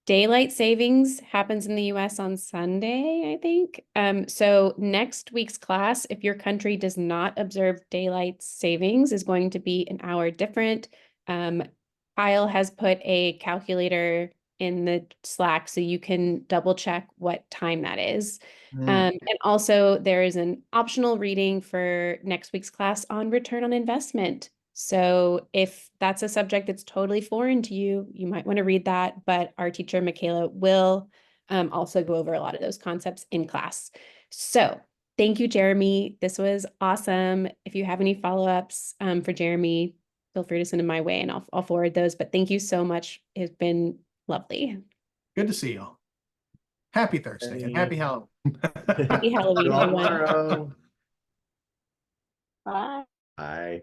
Daylight savings happens in the US on Sunday, I think. So next week's class, if your country does not observe daylight savings, is going to be an hour different. Kyle has put a calculator in the Slack so you can double check what time that is. And also there is an optional reading for next week's class on return on investment. So if that's a subject that's totally foreign to you, you might want to read that, but our teacher, Michaela, will also go over a lot of those concepts in class. So thank you, Jeremy. This was awesome. If you have any follow-ups for Jeremy, feel free to send them my way and I'll forward those. But thank you so much. It's been lovely. Good to see you all. Happy Thursday and happy Halloween. Happy Halloween, everyone. Tomorrow. Bye. Bye.